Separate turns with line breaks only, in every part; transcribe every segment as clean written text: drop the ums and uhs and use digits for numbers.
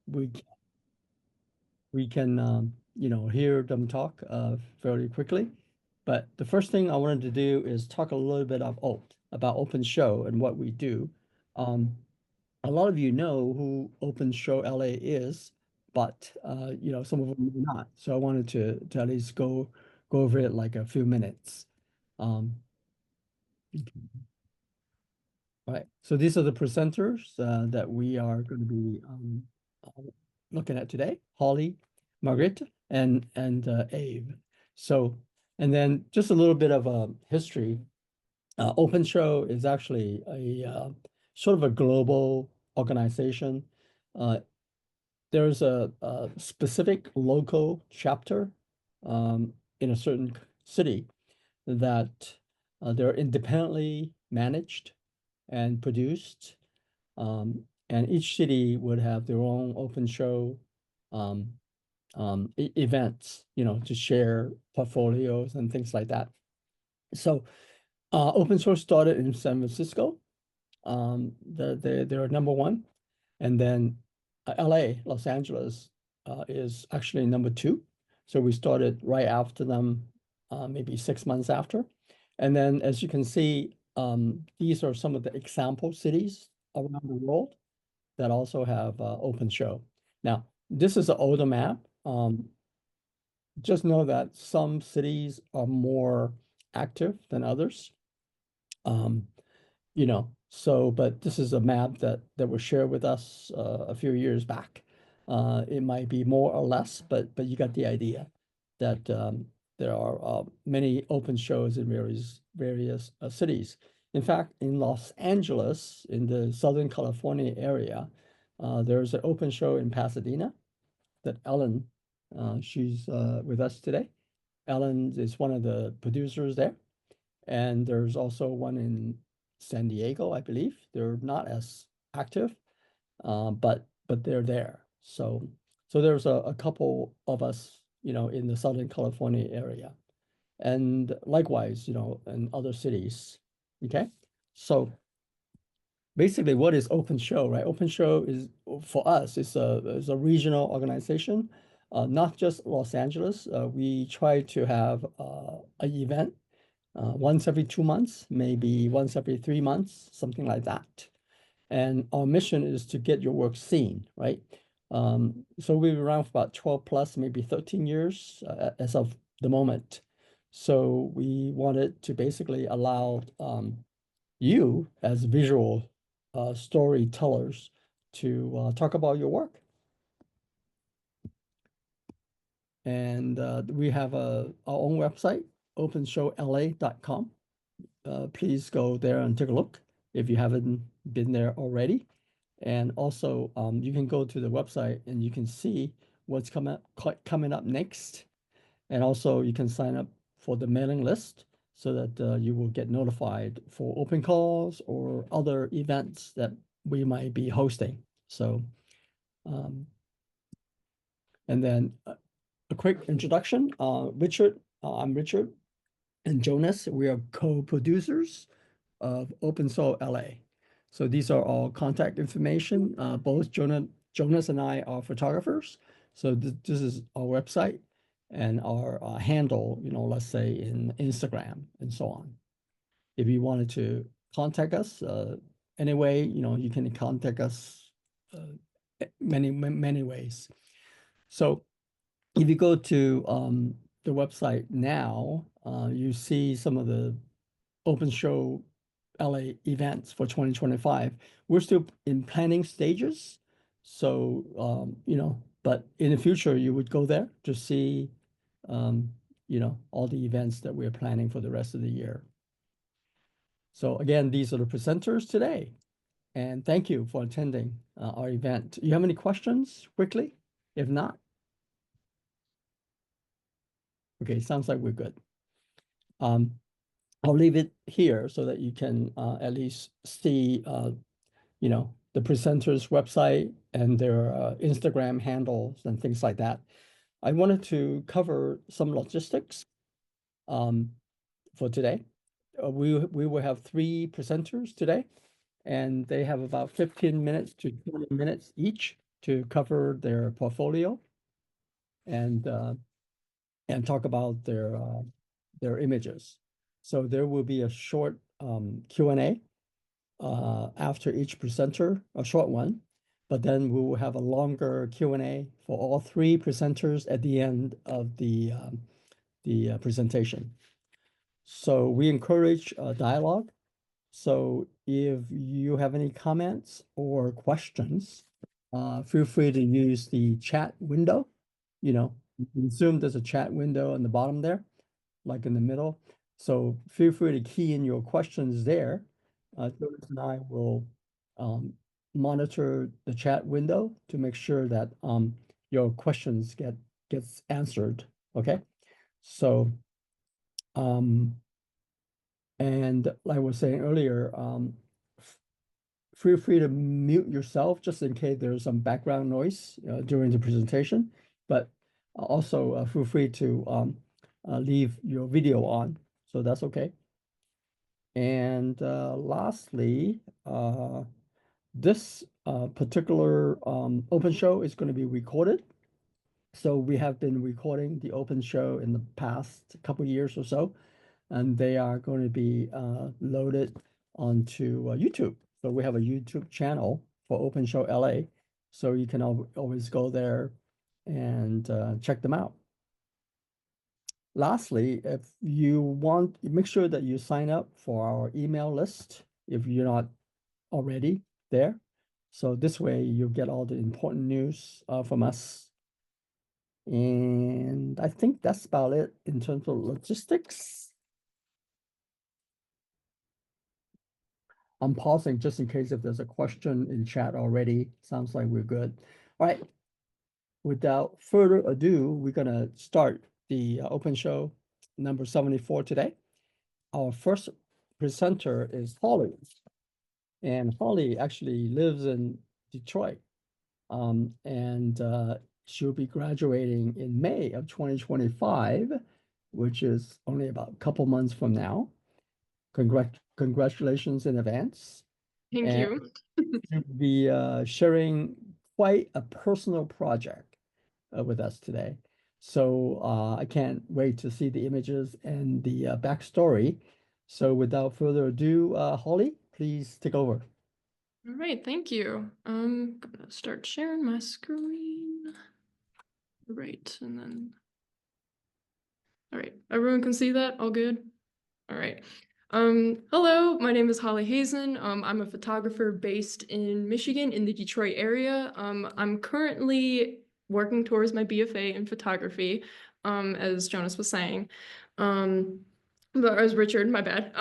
we can hear them talk fairly quickly. But the first thing I wanted to do is talk a little bit about Open Show and what we do. Um, a lot of you know who Open Show LA is, but some of them may not. So I wanted to at least go over it like a few minutes. Um, right. So these are the presenters that we are going to be uh, looking at today: Holly, Margrethe, and Ave. So, and then just a little bit of a history. Open Show is actually a sort of a global organization. Uh, there's a specific local chapter in a certain city that they're independently managed and produced. And each city would have their own open show um, events, to share portfolios and things like that. So open source started in San Francisco. They're number one. And then LA, Los Angeles, is actually number two. So we started right after them, maybe 6 months after. And then, as you can see, these are some of the example cities around the world that also have open show. Now, this is an older map. Just know that some cities are more active than others. Um, but this is a map that was shared with us a few years back. It might be more or less, but you got the idea that there are many open shows in various cities. In fact, in Los Angeles, in the Southern California area, there's an open show in Pasadena that Ellen, she's with us today. Ellen is one of the producers there. And there's also one in San Diego, I believe. They're not as active, but they're there. So there's a couple of us, in the Southern California area, and likewise, in other cities. Okay, so basically, what is Open Show, right? Open Show is for us is a regional organization, not just Los Angeles. We try to have an event once every 2 months, maybe once every 3 months, something like that. And our mission is to get your work seen, right? So we've been around for about 12 plus, maybe 13 years as of the moment. So we wanted to basically allow you as visual storytellers to talk about your work. And we have our own website, openshowla.com. Please go there and take a look if you haven't been there already. And also, you can go to the website and you can see what's coming up next. And also, you can sign up for the mailing list so that you will get notified for open calls or other events that we might be hosting. So, um, and then a quick introduction. I'm Richard and Jonas. We are co-producers of Open Soul LA. So these are all contact information. Both Jonas and I are photographers. So this is our website and our handle, let's say in Instagram and so on. If you wanted to contact us anyway, you can contact us many ways. So if you go to the website now, you see some of the Open Show LA events for 2025. We're still in planning stages. So, but in the future, you would go there to see, all the events that we're planning for the rest of the year. So again, these are the presenters today. And thank you for attending our event. You have any questions quickly? If not, okay, sounds like we're good. I'll leave it here so that you can at least see, the presenter's website and their Instagram handles and things like that. I wanted to cover some logistics um, for today. We will have three presenters today, and they have about 15 minutes to 20 minutes each to cover their portfolio and talk about their images. So there will be a short Q&A after each presenter, a short one, but then we will have a longer Q&A for all three presenters at the end of the presentation. So we encourage dialogue. So if you have any comments or questions, feel free to use the chat window. In Zoom, there's a chat window on the bottom there, like in the middle. So feel free to key in your questions there. Jonas and I will monitor the chat window to make sure that your questions gets answered. Okay. So and like I was saying earlier, feel free to mute yourself just in case there's some background noise during the presentation. But also feel free to leave your video on, so that's okay. And lastly, this particular open show is going to be recorded. So we have been recording the open show in the past couple years or so, and they are going to be loaded onto YouTube. So we have a YouTube channel for Open Show LA, so you can always go there and check them out. Lastly, if you want, make sure that you sign up for our email list if you're not already there. So this way you'll get all the important news from us. And I think that's about it in terms of logistics. I'm pausing just in case if there's a question in chat already. Sounds like we're good. All right. Without further ado, we're going to start the open show number 74 today. Our first presenter is Holly. And Holly actually lives in Detroit. And she'll be graduating in May of 2025, which is only about a couple months from now. Congratulations in advance.
Thank you.
She'll be sharing quite a personal project with us today. So I can't wait to see the images and the backstory. So without further ado, Holly, please take over.
All right, thank you. I'm gonna start sharing my screen. Right, and then, all right, everyone can see that? All good? All right. Hello, my name is Holly Hazen. I'm a photographer based in Michigan in the Detroit area. I'm currently working towards my BFA in photography, as Jonas was saying. But as Richard, my bad.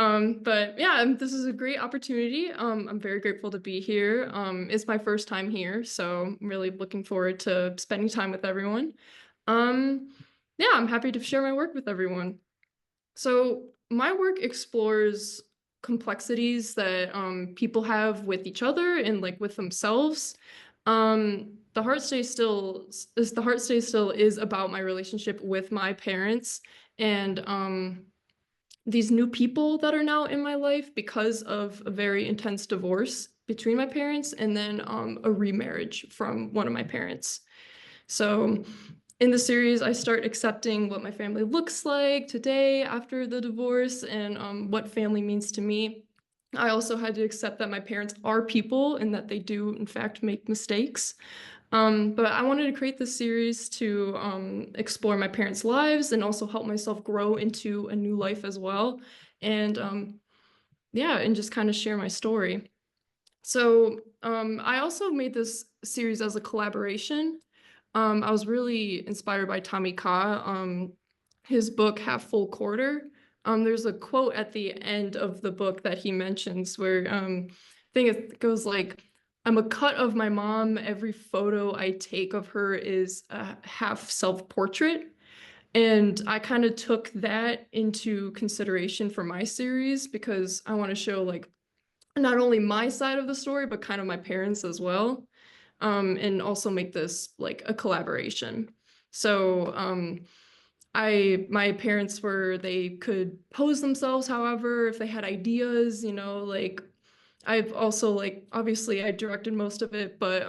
But yeah, this is a great opportunity. I'm very grateful to be here. It's my first time here, so I'm really looking forward to spending time with everyone. Yeah, I'm happy to share my work with everyone. So my work explores complexities that people have with each other and like with themselves. The Heart Stays Still is about my relationship with my parents and these new people that are now in my life because of a very intense divorce between my parents and then a remarriage from one of my parents. So in the series, I start accepting what my family looks like today after the divorce and what family means to me. I also had to accept that my parents are people and that they do, in fact, make mistakes. But I wanted to create this series to explore my parents' lives and also help myself grow into a new life as well. And yeah, and just kind of share my story. So I also made this series as a collaboration. I was really inspired by Tommy Ka, his book Half Full Quarter. There's a quote at the end of the book that he mentions where I think it goes like, I'm a cut of my mom. Every photo I take of her is a half self-portrait. And I kind of took that into consideration for my series because I want to show like not only my side of the story, but kind of my parents as well. And also make this like a collaboration. So my parents they could pose themselves, however, if they had ideas, like I've also like obviously I directed most of it, but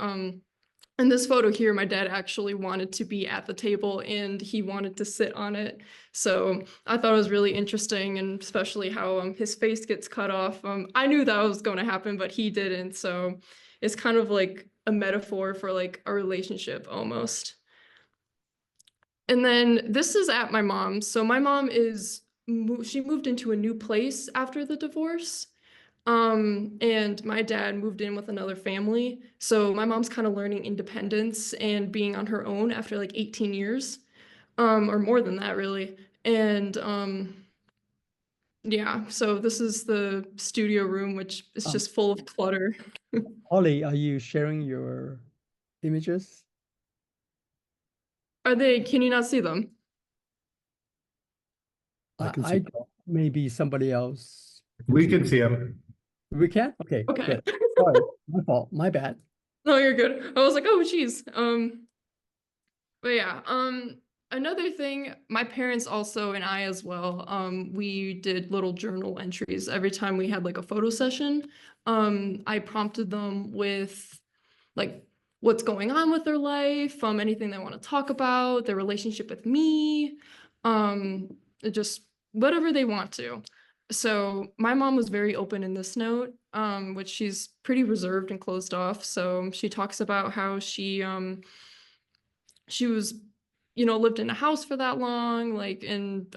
In this photo here, my dad actually wanted to be at the table and he wanted to sit on it. So I thought it was really interesting, and especially how his face gets cut off. I knew that was going to happen, but he didn't. So it's kind of like a metaphor for like a relationship almost. And then this is at my mom's. So my mom is she moved into a new place after the divorce. And my dad moved in with another family. So my mom's kind of learning independence and being on her own after like 18 years, or more than that, really. And yeah, so this is the studio room, which is
Um,
just full of clutter.
Holly, are you sharing your images?
Can you not see them?
I can
I
see.
don't. Maybe somebody else.
We can see them.
We can? Okay,
Okay.
good. Sorry, my fault. My bad.
No, you're good. I was like, oh, geez. But yeah, another thing, my parents also and I as well, we did little journal entries every time we had like a photo session. I prompted them with like what's going on with their life, anything they want to talk about, their relationship with me, just whatever they want to. So my mom was very open in this note, which she's pretty reserved and closed off. So she talks about how she was, lived in a house for that long, like, and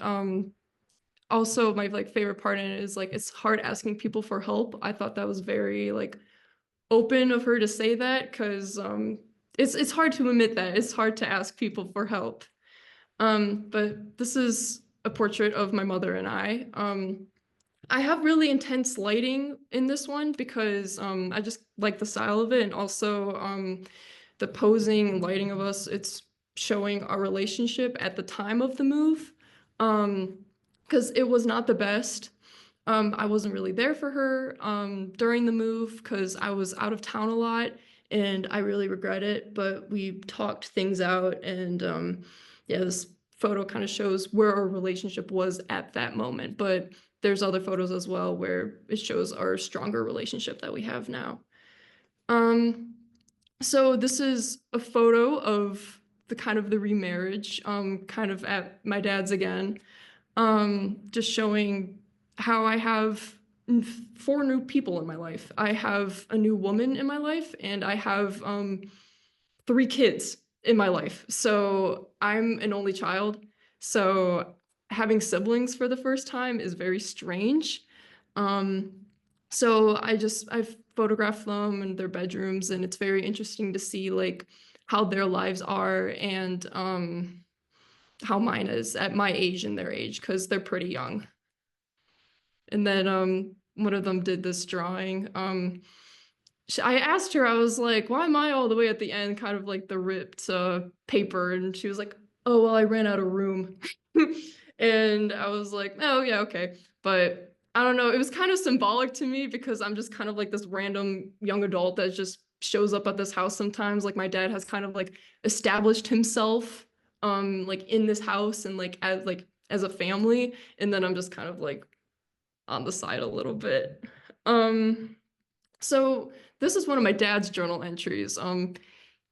also my like favorite part in it is like it's hard asking people for help. I thought that was very like open of her to say that, because it's hard to admit that. It's hard to ask people for help. But this is a portrait of my mother and I. I have really intense lighting in this one because I just like the style of it, and also the posing and lighting of us. It's showing our relationship at the time of the move, because it was not the best. I wasn't really there for her during the move because I was out of town a lot, and I really regret it. But we talked things out, and yeah, this photo kind of shows where our relationship was at that moment. But there's other photos as well where it shows our stronger relationship that we have now. Um, so this is a photo of the remarriage, kind of at my dad's again, just showing how I have four new people in my life. I have a new woman in my life, and I have three kids in my life. So I'm an only child. So having siblings for the first time is very strange. Um, so I've photographed them and their bedrooms, and it's very interesting to see like how their lives are, and how mine is at my age and their age, because they're pretty young. And then one of them did this drawing. I asked her, I was like, why am I all the way at the end, kind of like the ripped paper? And she was like, oh, well, I ran out of room. And I was like, oh, yeah, okay. But I don't know. It was kind of symbolic to me because I'm just kind of like this random young adult that just shows up at this house sometimes. Like my dad has kind of like established himself like in this house and like as a family. And then I'm just kind of like on the side a little bit. Um, so this is one of my dad's journal entries.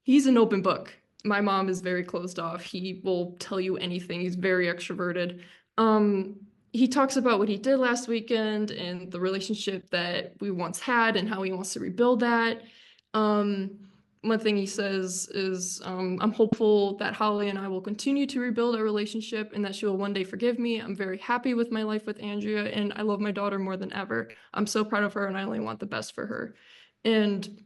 He's an open book. My mom is very closed off. He will tell you anything. He's very extroverted. Um, he talks about what he did last weekend and the relationship that we once had and how he wants to rebuild that. Um, One thing he says is, I'm hopeful that Holly and I will continue to rebuild our relationship and that she will one day forgive me. I'm very happy with my life with Andrea, and I love my daughter more than ever. I'm so proud of her, and I only want the best for her. And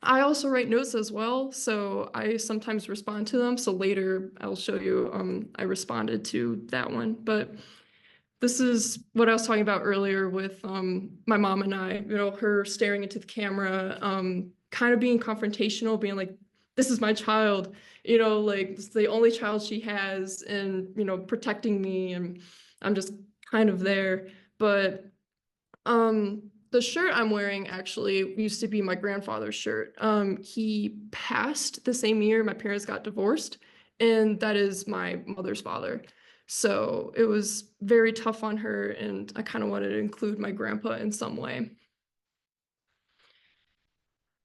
I also write notes as well, so I sometimes respond to them. So later I'll show you, I responded to that one. But this is what I was talking about earlier with my mom and I, her staring into the camera, kind of being confrontational, being like, this is my child, like this is the only child she has, and, protecting me, and I'm just kind of there. But the shirt I'm wearing actually used to be my grandfather's shirt. He passed the same year my parents got divorced, and that is my mother's father. So it was very tough on her, and I kind of wanted to include my grandpa in some way.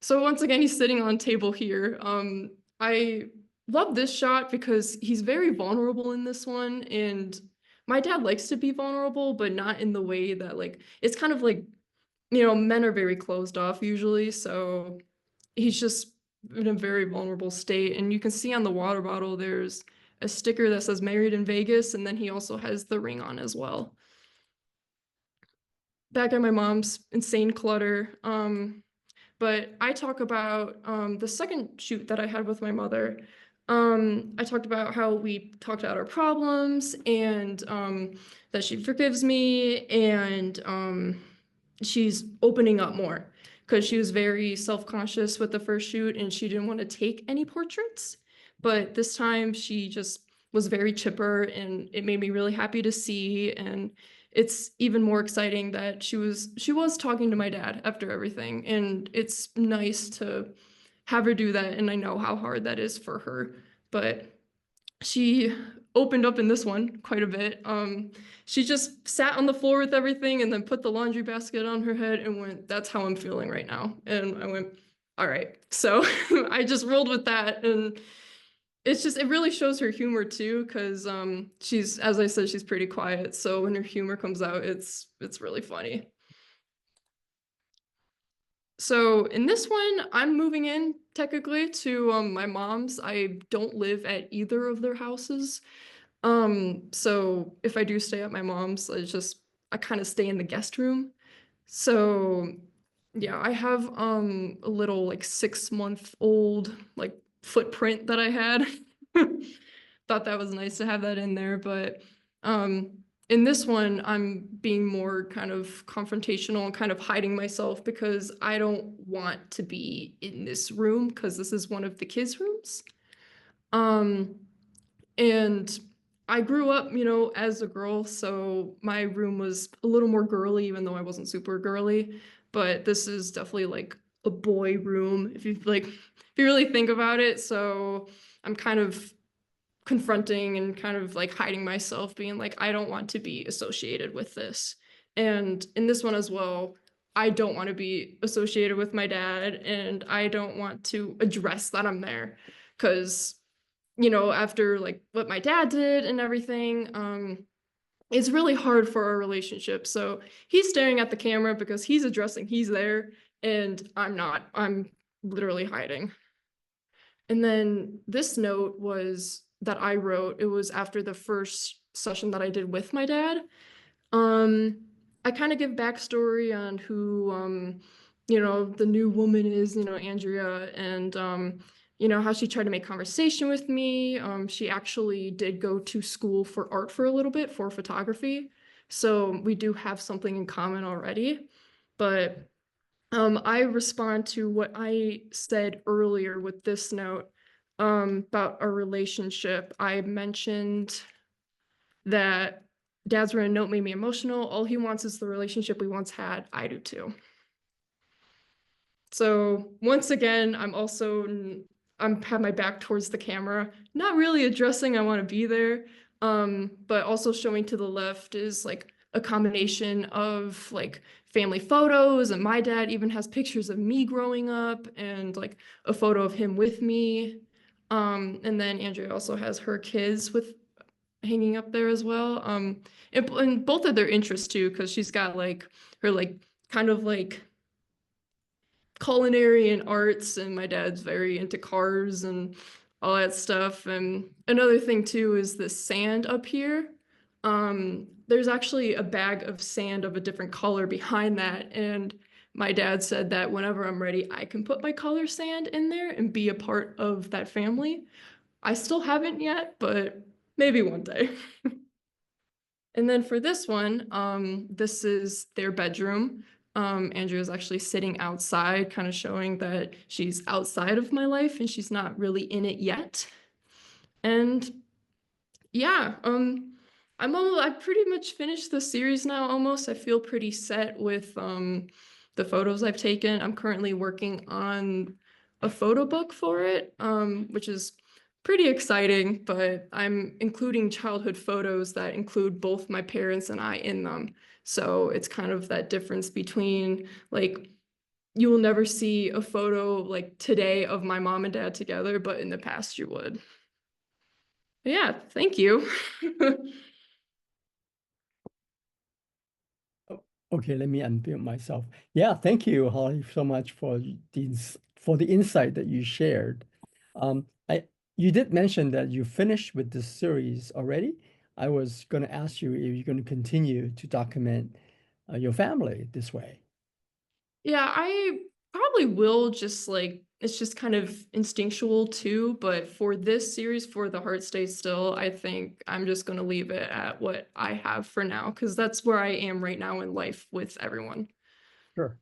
So once again, he's sitting on table here. I love this shot because he's very vulnerable in this one, and my dad likes to be vulnerable, but not in the way that like it's kind of like, men are very closed off usually, so he's just in a very vulnerable state. And you can see on the water bottle there's a sticker that says married in Vegas, and then he also has the ring on as well. Back at my mom's insane clutter. But I talk about the second shoot that I had with my mother. I talked about how we talked out our problems, and that she forgives me, and she's opening up more because she was very self-conscious with the first shoot and she didn't want to take any portraits. But this time she just was very chipper, and it made me really happy to see. And it's even more exciting that she was talking to my dad after everything, and it's nice to have her do that. And I know how hard that is for her, but she opened up in this one quite a bit. She just sat on the floor with everything and then put the laundry basket on her head and went, "That's how I'm feeling right now." And I went, "All right." So I just rolled with that. And it really shows her humor too, because she's, as I said, she's pretty quiet. So when her humor comes out, it's really funny. So in this one, I'm moving in technically to my mom's. I don't live at either of their houses. So if I do stay at my mom's, I kind of stay in the guest room. So yeah, I have a little like 6-month-old like footprint that I had. Thought that was nice to have that in there, but um in this one I'm being more kind of confrontational and kind of hiding myself because I don't want to be in this room because this is one of the kids' rooms. Um and I grew up, as a girl, so my room was a little more girly, even though I wasn't super girly. But this is definitely like a boy room, if you really think about it. So I'm kind of confronting and kind of like hiding myself, being like, I don't want to be associated with this. And in this one as well, I don't want to be associated with my dad, and I don't want to address that I'm there because after like what my dad did and everything, it's really hard for our relationship. So he's staring at the camera because he's addressing he's there, and I'm not. I'm literally hiding. And then this note was that I wrote. It was after the first session that I did with my dad. Um, I kind of give backstory on who, the new woman is, Andrea, and, how she tried to make conversation with me. She actually did go to school for art for a little bit, for photography. So we do have something in common already. But I respond to what I said earlier with this note about our relationship. I mentioned that Dad's written note made me emotional. All he wants is the relationship we once had. I do too. So once again, I'm have my back towards the camera, not really addressing I want to be there, but also showing to the left is like a combination of like family photos, and my dad even has pictures of me growing up and like a photo of him with me. And then Andrea also has her kids with hanging up there as well. And both of their interests too, because she's got like her like kind of like culinary and arts, and my dad's very into cars and all that stuff. And another thing too is the sand up here. There's actually a bag of sand of a different color behind that, and my dad said that whenever I'm ready, I can put my color sand in there and be a part of that family. I still haven't yet, but maybe one day. And then for this one, this is their bedroom. Andrea is actually sitting outside, kind of showing that she's outside of my life and she's not really in it yet. And yeah, I pretty much finished the series now almost. I feel pretty set with the photos I've taken. I'm currently working on a photo book for it, which is pretty exciting, but I'm including childhood photos that include both my parents and I in them. So it's kind of that difference between like you will never see a photo like today of my mom and dad together, but in the past you would. But yeah, thank you.
Okay, let me unmute myself. Yeah, thank you, Holly, so much for the insight that you shared. I You did mention that you finished with this series already. I was going to ask you if you're going to continue to document your family this way.
Yeah, I probably will just like it's just kind of instinctual too, but for this series, for the Heart Stay Still, I think I'm just gonna leave it at what I have for now, because that's where I am right now in life with everyone.
Sure.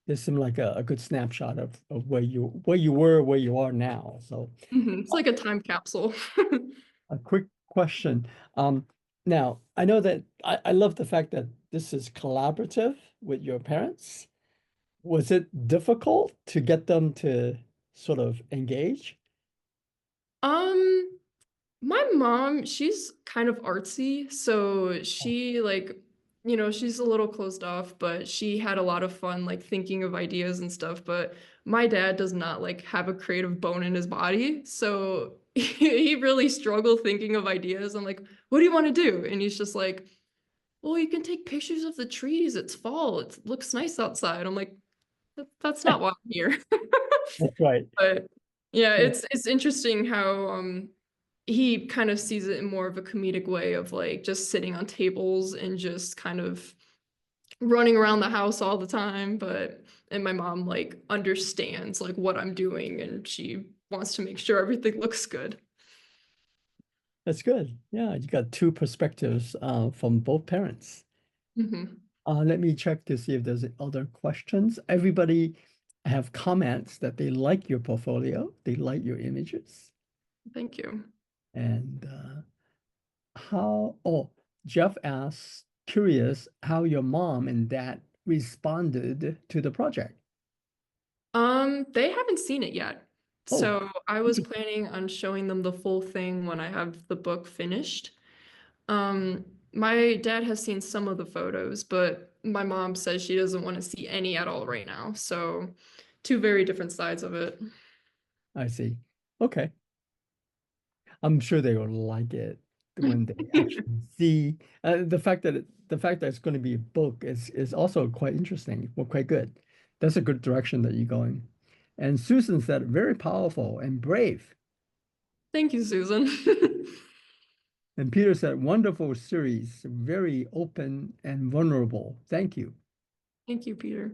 This seemed like a good snapshot of where you were, where you are now. So
It's like a time capsule.
a quick question. Now I know that I love the fact that this is collaborative with your parents. Was it difficult to get them to sort of engage?
Um, My mom, she's kind of artsy, so
Oh,
she like, she's a little closed off, but she had a lot of fun like thinking of ideas and stuff. But my dad does not like have a creative bone in his body, so he really struggled thinking of ideas. I'm like, what do you want to do? And he's just like, well, you can take pictures of the trees. It's fall. It looks nice outside. I'm like, That's not why I'm here."
that's right.
But yeah,
Yeah,
it's interesting how he kind of sees it in more of a comedic way of like just sitting on tables and just kind of running around the house all the time. But and my mom like understands like what I'm doing and she wants to make sure everything looks good.
that's good. Yeah, you got two perspectives from both parents.
Hmm.
Let me check to see if there's other questions. Everybody have comments that they like your portfolio, they like your images.
Thank you.
And Jeff asks, curious how your mom and dad responded to the project.
They haven't seen it yet.
Oh,
So I was planning on showing them the full thing when I have the book finished. My dad has seen some of the photos, but my mom says she doesn't want to see any at all right now. So, two very different sides of it.
I see. Okay. I'm sure they will like it when they actually see the fact that it's going to be a book is also quite interesting. Well, quite good. That's a good direction that you're going. And Susan said, very powerful and brave.
Thank you, Susan.
And Peter said, wonderful series, very open and vulnerable. Thank you.
Thank you, Peter.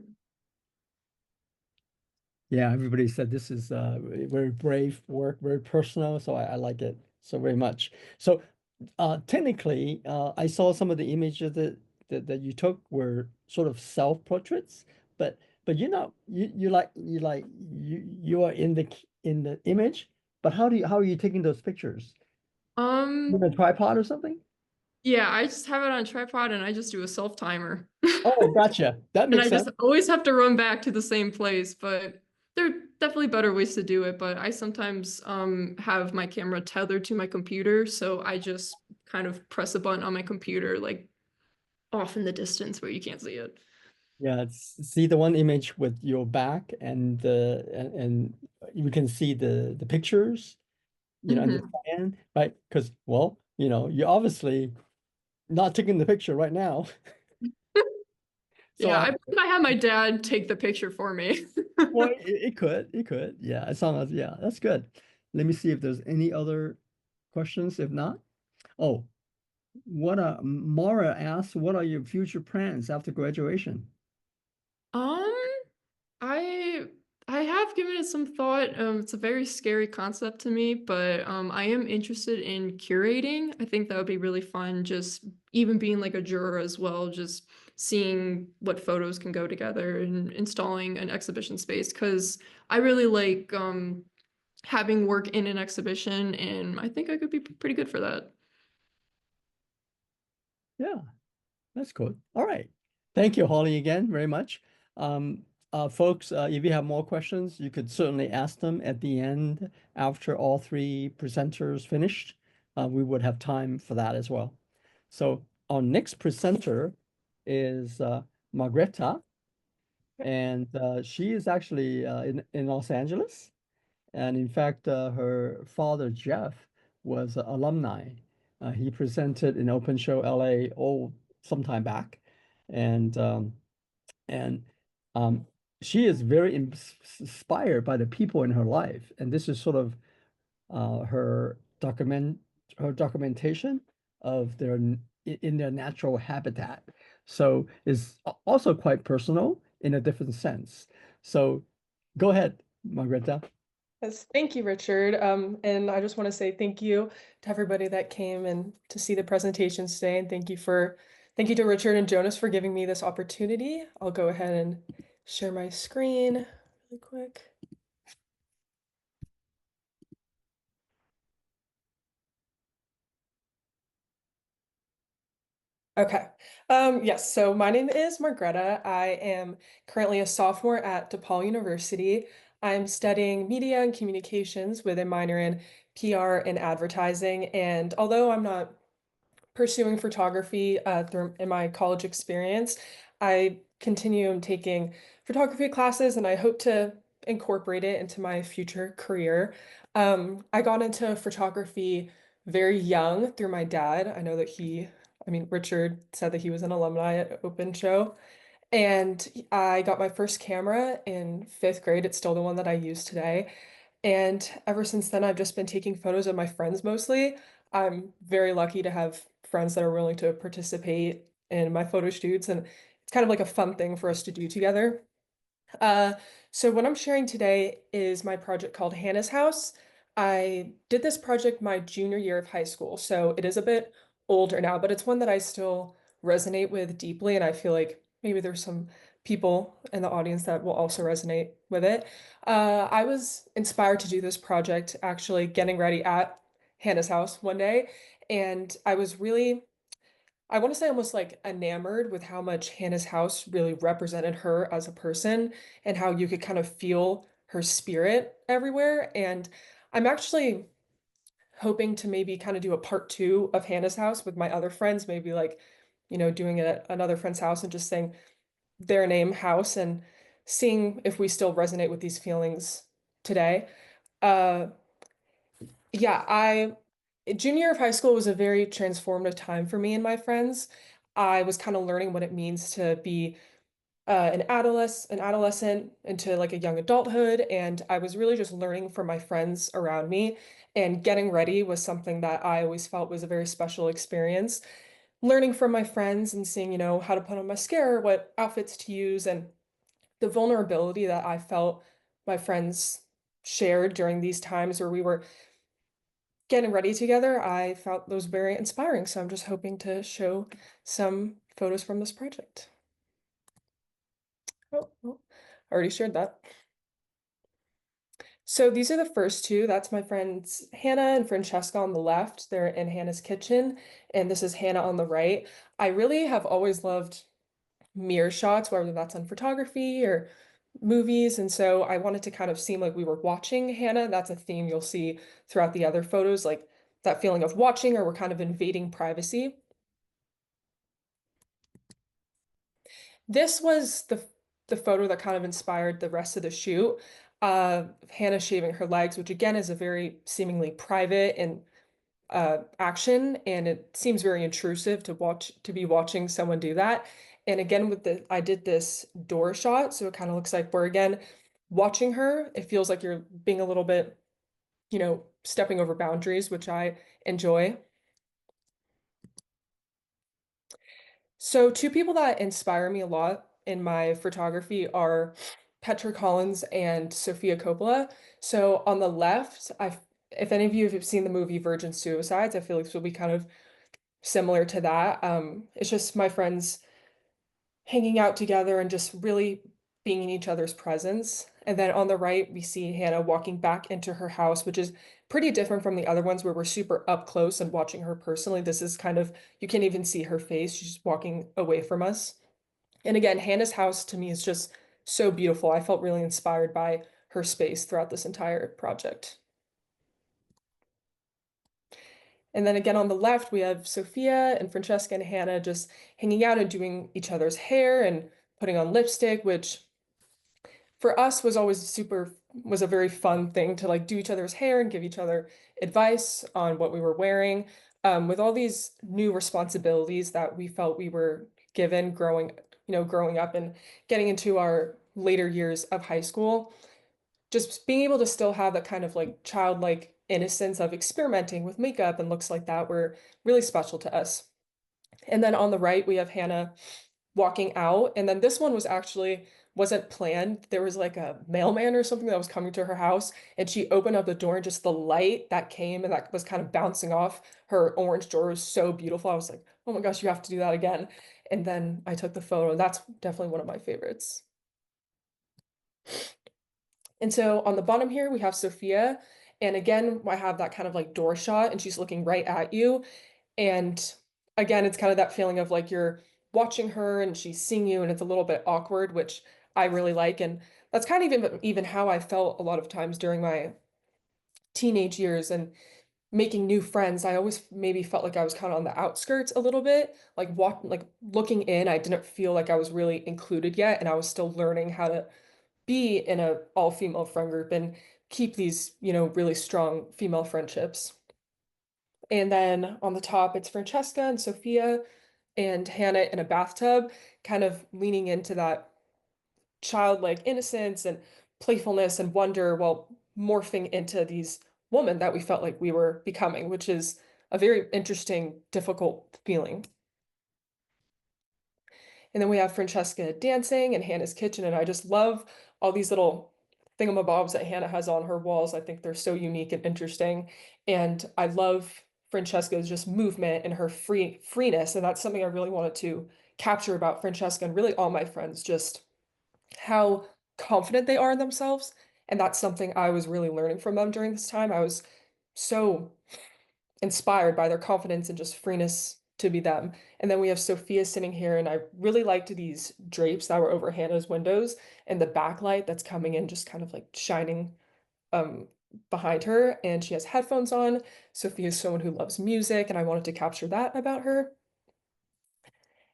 Yeah, everybody said this is very brave work, very personal. So I like it so very much. So technically, I saw some of the images that you took were sort of self-portraits, but you're not you are in the image. But how are you taking those pictures? With
Um,
a tripod or something?
yeah, I just have it on a tripod and I just do a self timer.
Oh, gotcha. That
And
makes
I just
sense.
always have to run back to the same place, but there are definitely better ways to do it. But I sometimes have my camera tethered to my computer, so I just kind of press a button on my computer, like off in the distance where you can't see it.
Yeah, see the one image with your back and you can see the pictures, and the
Hmm.
fan, right? Because well, you're obviously not taking the picture right now. So
Yeah,
I
I believe I had my dad take the picture for me.
well, it could, yeah. As long as yeah, that's good. Let me see if there's any other questions. If not, oh, what Mara asks, what are your future plans after graduation?
Um, I I have given it some thought. It's a very scary concept to me, but I am interested in curating. I think that would be really fun, just even being like a juror as well, just seeing what photos can go together and installing an exhibition space. Because I really like having work in an exhibition, and I think I could be pretty good for that.
Yeah. That's cool. All right. Thank you, Holly, again, very much. Folks, if you have more questions, you could certainly ask them at the end after all three presenters finished. We would have time for that as well. So our next presenter is Margretha, And she is actually in Los Angeles. And in fact, her father, Jeff, was an alumni. He presented in Open Show LA some time back. And and um, she is very inspired by the people in her life. And this is sort of uh, her her documentation of in their natural habitat. So it's also quite personal in a different sense. So go ahead, Margretha.
Yes, thank you, Richard. And I just want to say thank you to everybody that came and to see the presentations today. And thank you to Richard and Jonas for giving me this opportunity. I'll go ahead and share my screen really quick. Okay. Yes, so my name is Margretha. I am currently a sophomore at DePaul University. I'm studying media and communications with a minor in PR and advertising. And although I'm not pursuing photography through in my college experience, I continue taking photography classes and I hope to incorporate it into my future career. I got into photography very young through my dad. I know that Richard said that he was an alumni at Open Show. And I got my first camera in fifth grade. It's still the one that I use today. And ever since then, I've just been taking photos of my friends mostly. I'm very lucky to have friends that are willing to participate in my photo shoots, and it's kind of like a fun thing for us to do together. Uh, so what I'm sharing today is my project called Hannah's House. I did this project my junior year of high school, so it is a bit older now, but it's one that I still resonate with deeply, and I feel like maybe there's some people in the audience that will also resonate with it. I was inspired to do this project actually getting ready at Hannah's house one day, and I want to say almost like enamored with how much Hannah's house really represented her as a person and how you could kind of feel her spirit everywhere. And I'm actually hoping to maybe kind of do a part two of Hannah's house with my other friends, maybe like, doing it at another friend's house and just saying their name, house, and seeing if we still resonate with these feelings today. Uh, yeah, junior year of high school was a very transformative time for me and my friends. I was kind of learning what it means to be an adolescent into like a young adulthood, and I was really just learning from my friends around me. And getting ready was something that I always felt was a very special experience. Learning from my friends and seeing, how to put on mascara, what outfits to use, and the vulnerability that I felt my friends shared during these times where we were getting ready together, I felt those very inspiring. So I'm just hoping to show some photos from this project. Oh, I already shared that. So these are the first two. That's my friends Hannah and Francesca on the left. They're in Hannah's kitchen, and this is Hannah on the right. I really have always loved mirror shots, whether that's on photography or movies. And so I wanted to kind of seem like we were watching Hannah. That's a theme you'll see throughout the other photos, like that feeling of watching or we're kind of invading privacy. This was the photo that kind of inspired the rest of the shoot. Hannah shaving her legs, which again is a very seemingly private and action, and it seems very intrusive to be watching someone do that. And again, I did this door shot, so it kind of looks like we're again watching her. It feels like you're being a little bit, stepping over boundaries, which I enjoy. So two people that inspire me a lot in my photography are Petra Collins and Sofia Coppola. So on the left, if any of you have seen the movie Virgin Suicides, I feel like this will be kind of similar to that. It's just my friends hanging out together and just really being in each other's presence. And then on the right, we see Hannah walking back into her house, which is pretty different from the other ones where we're super up close and watching her personally. This is kind of, you can't even see her face. She's walking away from us. And again, Hannah's house to me is just so beautiful. I felt really inspired by her space throughout this entire project. And then again on the left, we have Sophia and Francesca and Hannah just hanging out and doing each other's hair and putting on lipstick, which for us was a very fun thing to like do each other's hair and give each other advice on what we were wearing. With all these new responsibilities that we felt we were given growing up and getting into our later years of high school, just being able to still have that kind of like childlike innocence of experimenting with makeup and looks like that were really special to us. And then on the right, we have Hannah walking out. And then this one wasn't planned. There was like a mailman or something that was coming to her house, and she opened up the door, and just the light that came and that was kind of bouncing off her orange door was so beautiful. I was like, oh my gosh, you have to do that again. And then I took the photo, and that's definitely one of my favorites. And so on the bottom here, we have Sophia. And again, I have that kind of like door shot, and she's looking right at you. And again, it's kind of that feeling of like you're watching her and she's seeing you, and it's a little bit awkward, which I really like. And that's kind of even how I felt a lot of times during my teenage years and making new friends. I always maybe felt like I was kind of on the outskirts a little bit, like looking in. I didn't feel like I was really included yet, and I was still learning how to be in a all-female friend group and keep these, really strong female friendships. And then on the top, it's Francesca and Sophia and Hannah in a bathtub, kind of leaning into that childlike innocence and playfulness and wonder while morphing into these women that we felt like we were becoming, which is a very interesting, difficult feeling. And then we have Francesca dancing in Hannah's kitchen, and I just love all these little thingamabobs that Hannah has on her walls. I think they're so unique and interesting. And I love Francesca's just movement and her freeness. And that's something I really wanted to capture about Francesca and really all my friends, just how confident they are in themselves. And that's something I was really learning from them during this time. I was so inspired by their confidence and just freeness to be them. And then we have Sophia sitting here, and I really liked these drapes that were over Hannah's windows and the backlight that's coming in, just kind of like shining um behind her. And she has headphones on. Sophia is someone who loves music, and I wanted to capture that about her.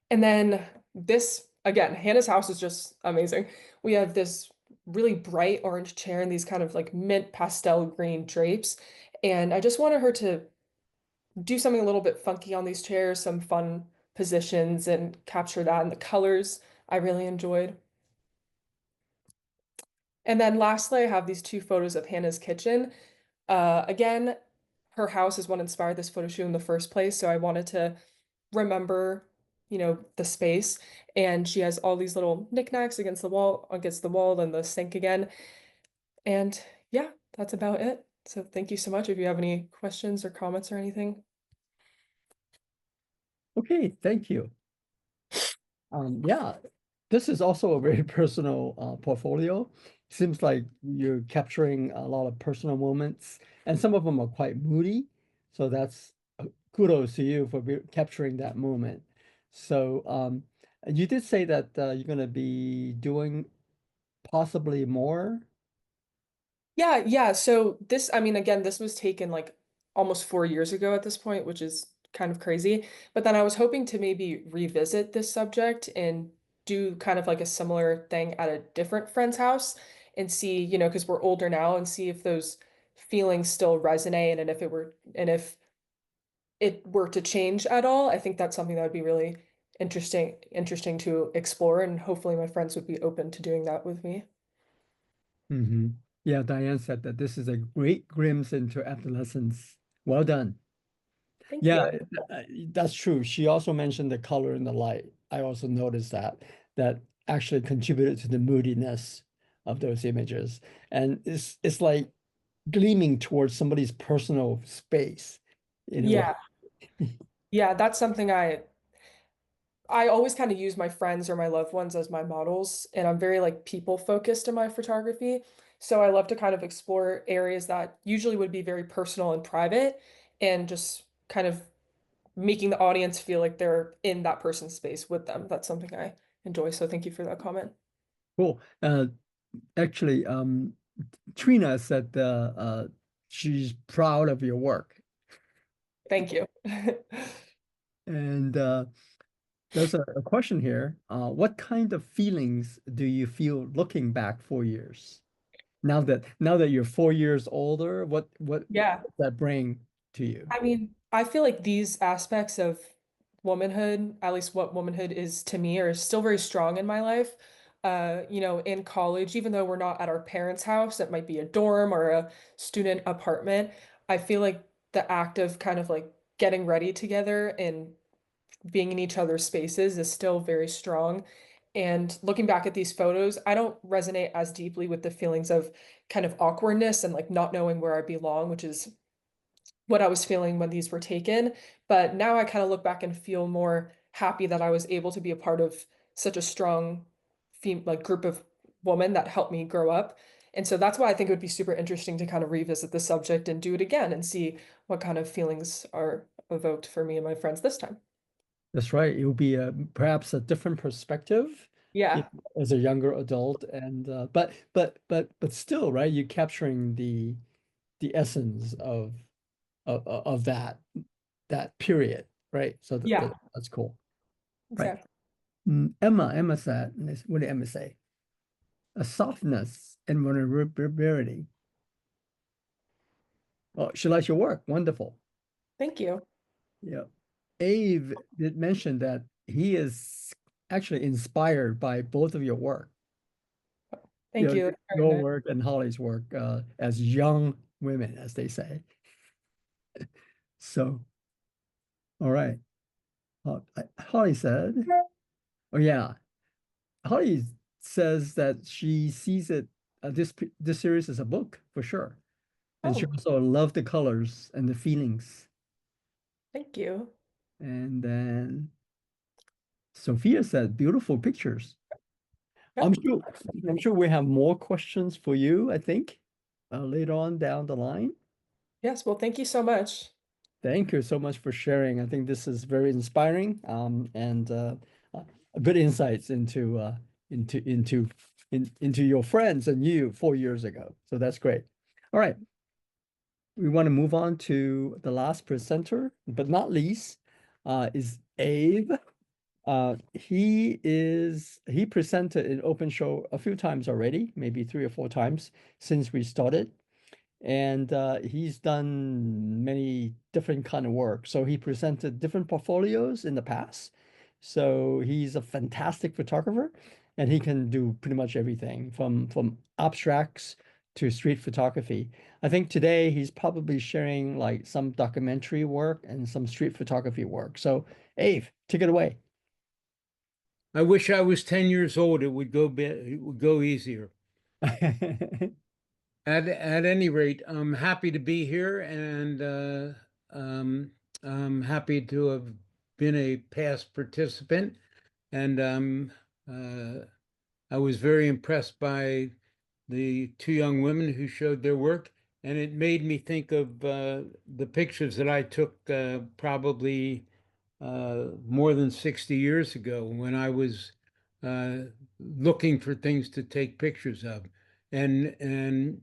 And then this, again, Hannah's house is just amazing. We have this really bright orange chair and these kind of like mint pastel green drapes. And I just wanted her to do something a little bit funky on these chairs, some fun positions, and capture that. And the colors I really enjoyed. And then lastly, I have these two photos of Hannah's kitchen. Again, her house is what inspired this photo shoot in the first place. So I wanted to remember, the space. And she has all these little knickknacks against the wall, and the sink again. And yeah, that's about it. So thank you so much. If you have any questions or comments or anything.
Okay, thank you. Yeah, this is also a very personal portfolio. Seems like you're capturing a lot of personal moments, and some of them are quite moody. So that's kudos to you for capturing that moment. So you did say that you're going to be doing possibly more.
Yeah, yeah. So this, I mean, again, this was taken like almost 4 years ago at this point, which is kind of crazy. But then I was hoping to maybe revisit this subject and do kind of like a similar thing at a different friend's house and see, because we're older now, and see if those feelings still resonate, and if it were to change at all. I think that's something that would be really interesting to explore, and hopefully my friends would be open to doing that with me.
Hmm. Yeah, Diane said that this is a great glimpse into adolescence. Well done.
Thank
Yeah,
you.
that's true. She also mentioned the color and the light. I also noticed that actually contributed to the moodiness of those images. And it's like gleaming towards somebody's personal space in a way.
Yeah. Yeah, that's something I always kind of use my friends or my loved ones as my models, and I'm very like people focused in my photography. So I love to kind of explore areas that usually would be very personal and private, and just kind of making the audience feel like they're in that person's space with them. That's something I enjoy. So thank you for that comment.
Cool. Actually, Trina said she's proud of your work.
Thank you.
And There's a question here. What kind of feelings do you feel looking back 4 years? Now that you're 4 years older, what
Yeah.
does that bring to you?
I mean, I feel like these aspects of womanhood, at least what womanhood is to me, are still very strong in my life. In college, even though we're not at our parents' house, it might be a dorm or a student apartment. I feel like the act of kind of like getting ready together and being in each other's spaces is still very strong. And looking back at these photos, I don't resonate as deeply with the feelings of kind of awkwardness and like not knowing where I belong, which is what I was feeling when these were taken. But now I kind of look back and feel more happy that I was able to be a part of such a strong group of women that helped me grow up. And so that's why I think it would be super interesting to kind of revisit the subject and do it again and see what kind of feelings are evoked for me and my friends this time.
That's right. It will be perhaps a different perspective if,
Yeah.
as a younger adult, and but still, right? You're capturing the essence of that period, right? So
Yeah,
that's cool, right?
exactly.
Emma said, what did Emma say? A softness and vulnerability. Oh, she likes your work. Wonderful.
Thank you.
Yeah. Ave did mention that he is actually inspired by both of your work.
Thank you. That's very
Your
nice.
work and Holly's work as young women, as they say. So, all right. Holly said, oh yeah, Holly says that she sees it this series as a book for sure, and she
Oh,
also loved the colors and the feelings.
thank you.
And then Sophia said, beautiful pictures.
Yeah.
I'm sure I'm sure we have more questions for you, I think, later on down the line.
Yes. Well, thank you so much.
Thank you so much for sharing. I think this is very inspiring, and uh, good insights into your friends and you 4 years ago. So that's great. All right, we want to move on to the last presenter, but not least, is Abe. He presented in open show a few times already, maybe 3 or 4 times since we started. And he's done many different kind of work. So he presented different portfolios in the past. So he's a fantastic photographer, and he can do pretty much everything from abstracts to street photography. I think today he's probably sharing like some documentary work and some street photography work. So, Ave, take it away.
I wish I was 10 years old. It would go easier. At any rate, I'm happy to be here and I'm happy to have been a past participant. And uh, I was very impressed by the two young women who showed their work. And it made me think of the pictures that I took probably more than 60 years ago when I was uh, looking for things to take pictures of, and and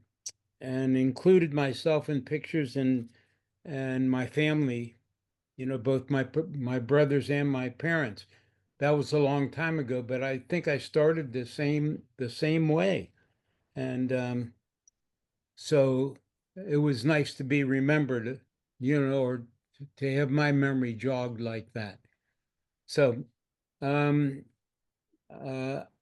and included myself in pictures and my family, both my brothers and my parents. That was a long time ago, but I think I started the same way, and so it was nice to be remembered, or to have my memory jogged like that. So um,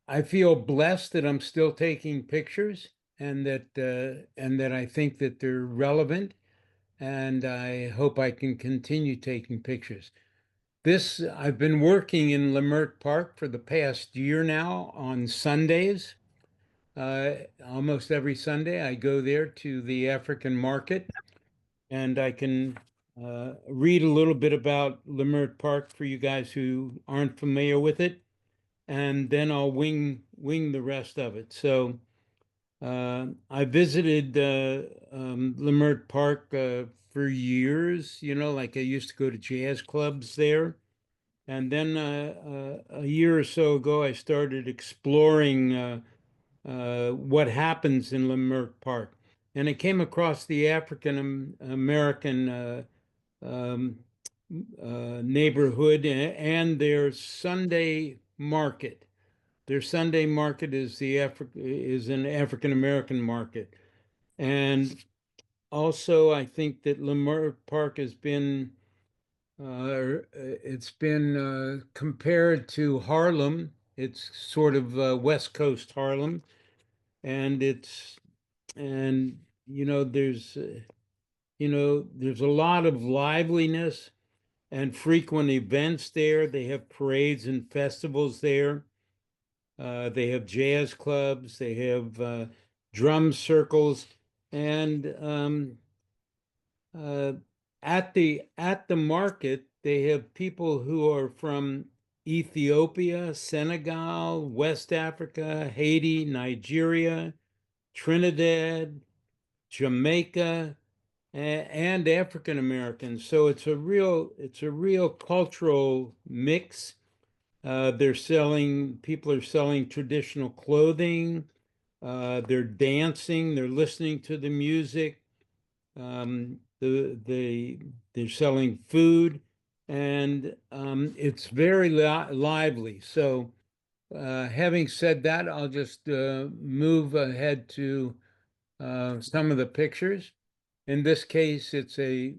I feel blessed that I'm still taking pictures and that I think that they're relevant, and I hope I can continue taking pictures. I've been working in Leimert Park for the past year now on Sundays. Almost every Sunday, I go there to the African market, and I can read a little bit about Leimert Park for you guys who aren't familiar with it, and then I'll wing the rest of it. So I visited Leimert Park for years. Like I used to go to jazz clubs there, and then a year or so ago, I started exploring what happens in Leimert Park, and I came across the African American um, neighborhood and their Sunday market. Their Sunday market is an African American market. And also, I think that Leimert Park has been it's been compared to Harlem. It's sort of West Coast Harlem, and there's a lot of liveliness and frequent events there. They have parades and festivals there. They have jazz clubs. They have drum circles, and uh, at the market, they have people who are from Ethiopia, Senegal, West Africa, Haiti, Nigeria, Trinidad, Jamaica, and African Americans. So it's a real cultural mix. People are selling traditional clothing. They're dancing. They're listening to the music. They're selling food, and it's very lively. So, having said that, I'll just move ahead to some of the pictures. In this case, it's a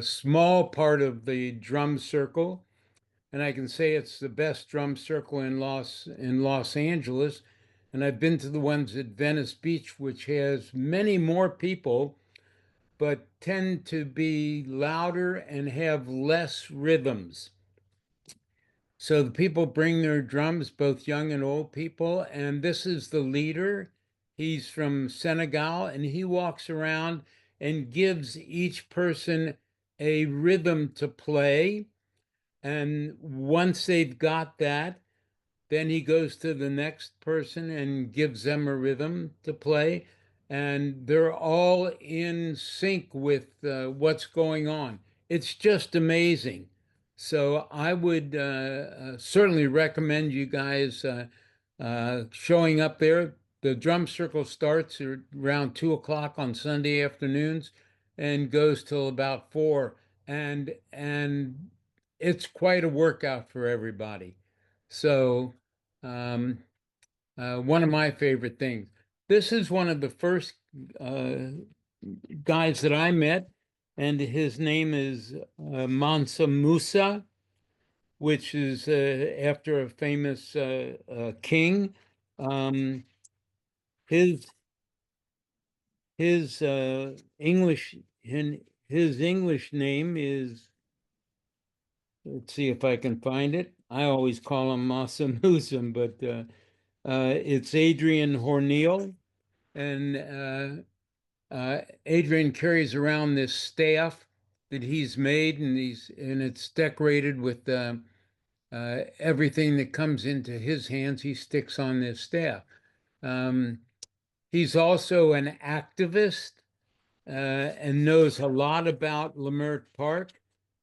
small part of the drum circle, and I can say it's the best drum circle in Los Angeles. And I've been to the ones at Venice Beach, which has many more people, but tend to be louder and have less rhythms. So the people bring their drums, both young and old people, and this is the leader. He's from Senegal, and he walks around and gives each person a rhythm to play. And once they've got that, then he goes to the next person and gives them a rhythm to play. And they're all in sync with what's going on. It's just amazing. So I would certainly recommend you guys showing up there. The drum circle starts around 2 o'clock on Sunday afternoons and goes till about 4. And it's quite a workout for everybody. So um, one of my favorite things. This is one of the first uh, guys that I met, and his name is Mansa Musa, which is after a famous king. Um, his his English his English name is, let's see if I can find it. I always call him Masa Musa, but it's Adrian Horneal, and Adrian carries around this staff that he's made, and it's decorated with everything that comes into his hands. He sticks on this staff. Um, he's also an activist and knows a lot about Leimert Park.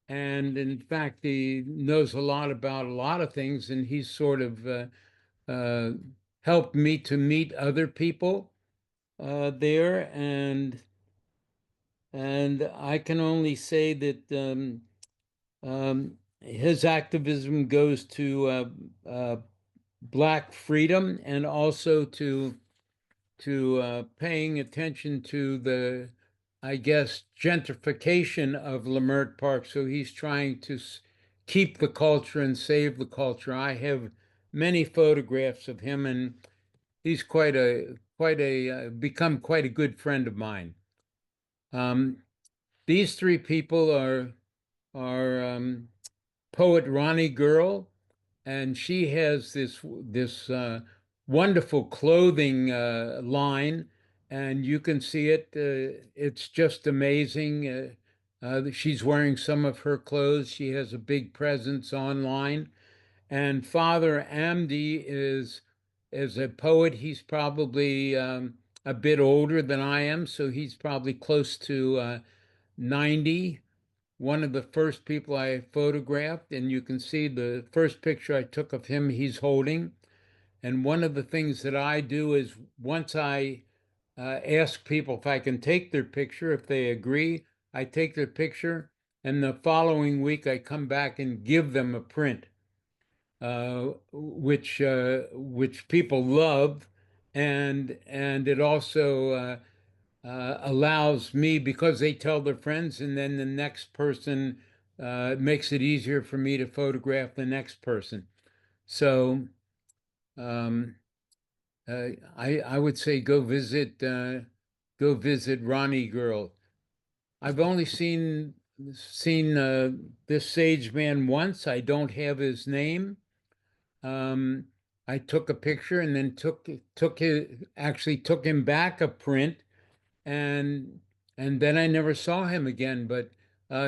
And in fact, he knows a lot about a lot of things, and he's sort of uh, helped me to meet other people there, and I can only say that his activism goes to Black freedom, and also to paying attention to the, I guess, gentrification of Leimert Park. So he's trying to keep the culture and save the culture. I have many photographs of him, and he's become quite a good friend of mine. These three people are poet Ronnie Girl, and she has this wonderful clothing line, and you can see it. It's just amazing. She's wearing some of her clothes. She has a big presence online. And Father Amdi is a poet. He's probably a bit older than I am, so he's probably close to 90. One of the first people I photographed, and you can see the first picture I took of him, he's holding. And one of the things that I do is once I ask people if I can take their picture, if they agree, I take their picture and the following week I come back and give them a print, which people love, and it also allows me, because they tell their friends, and then the next person makes it easier for me to photograph the next person. So um, I would say go visit Ronnie Girl. I've only seen this sage man once. I don't have his name. Um, I took a picture and then took him back a print, and then I never saw him again. But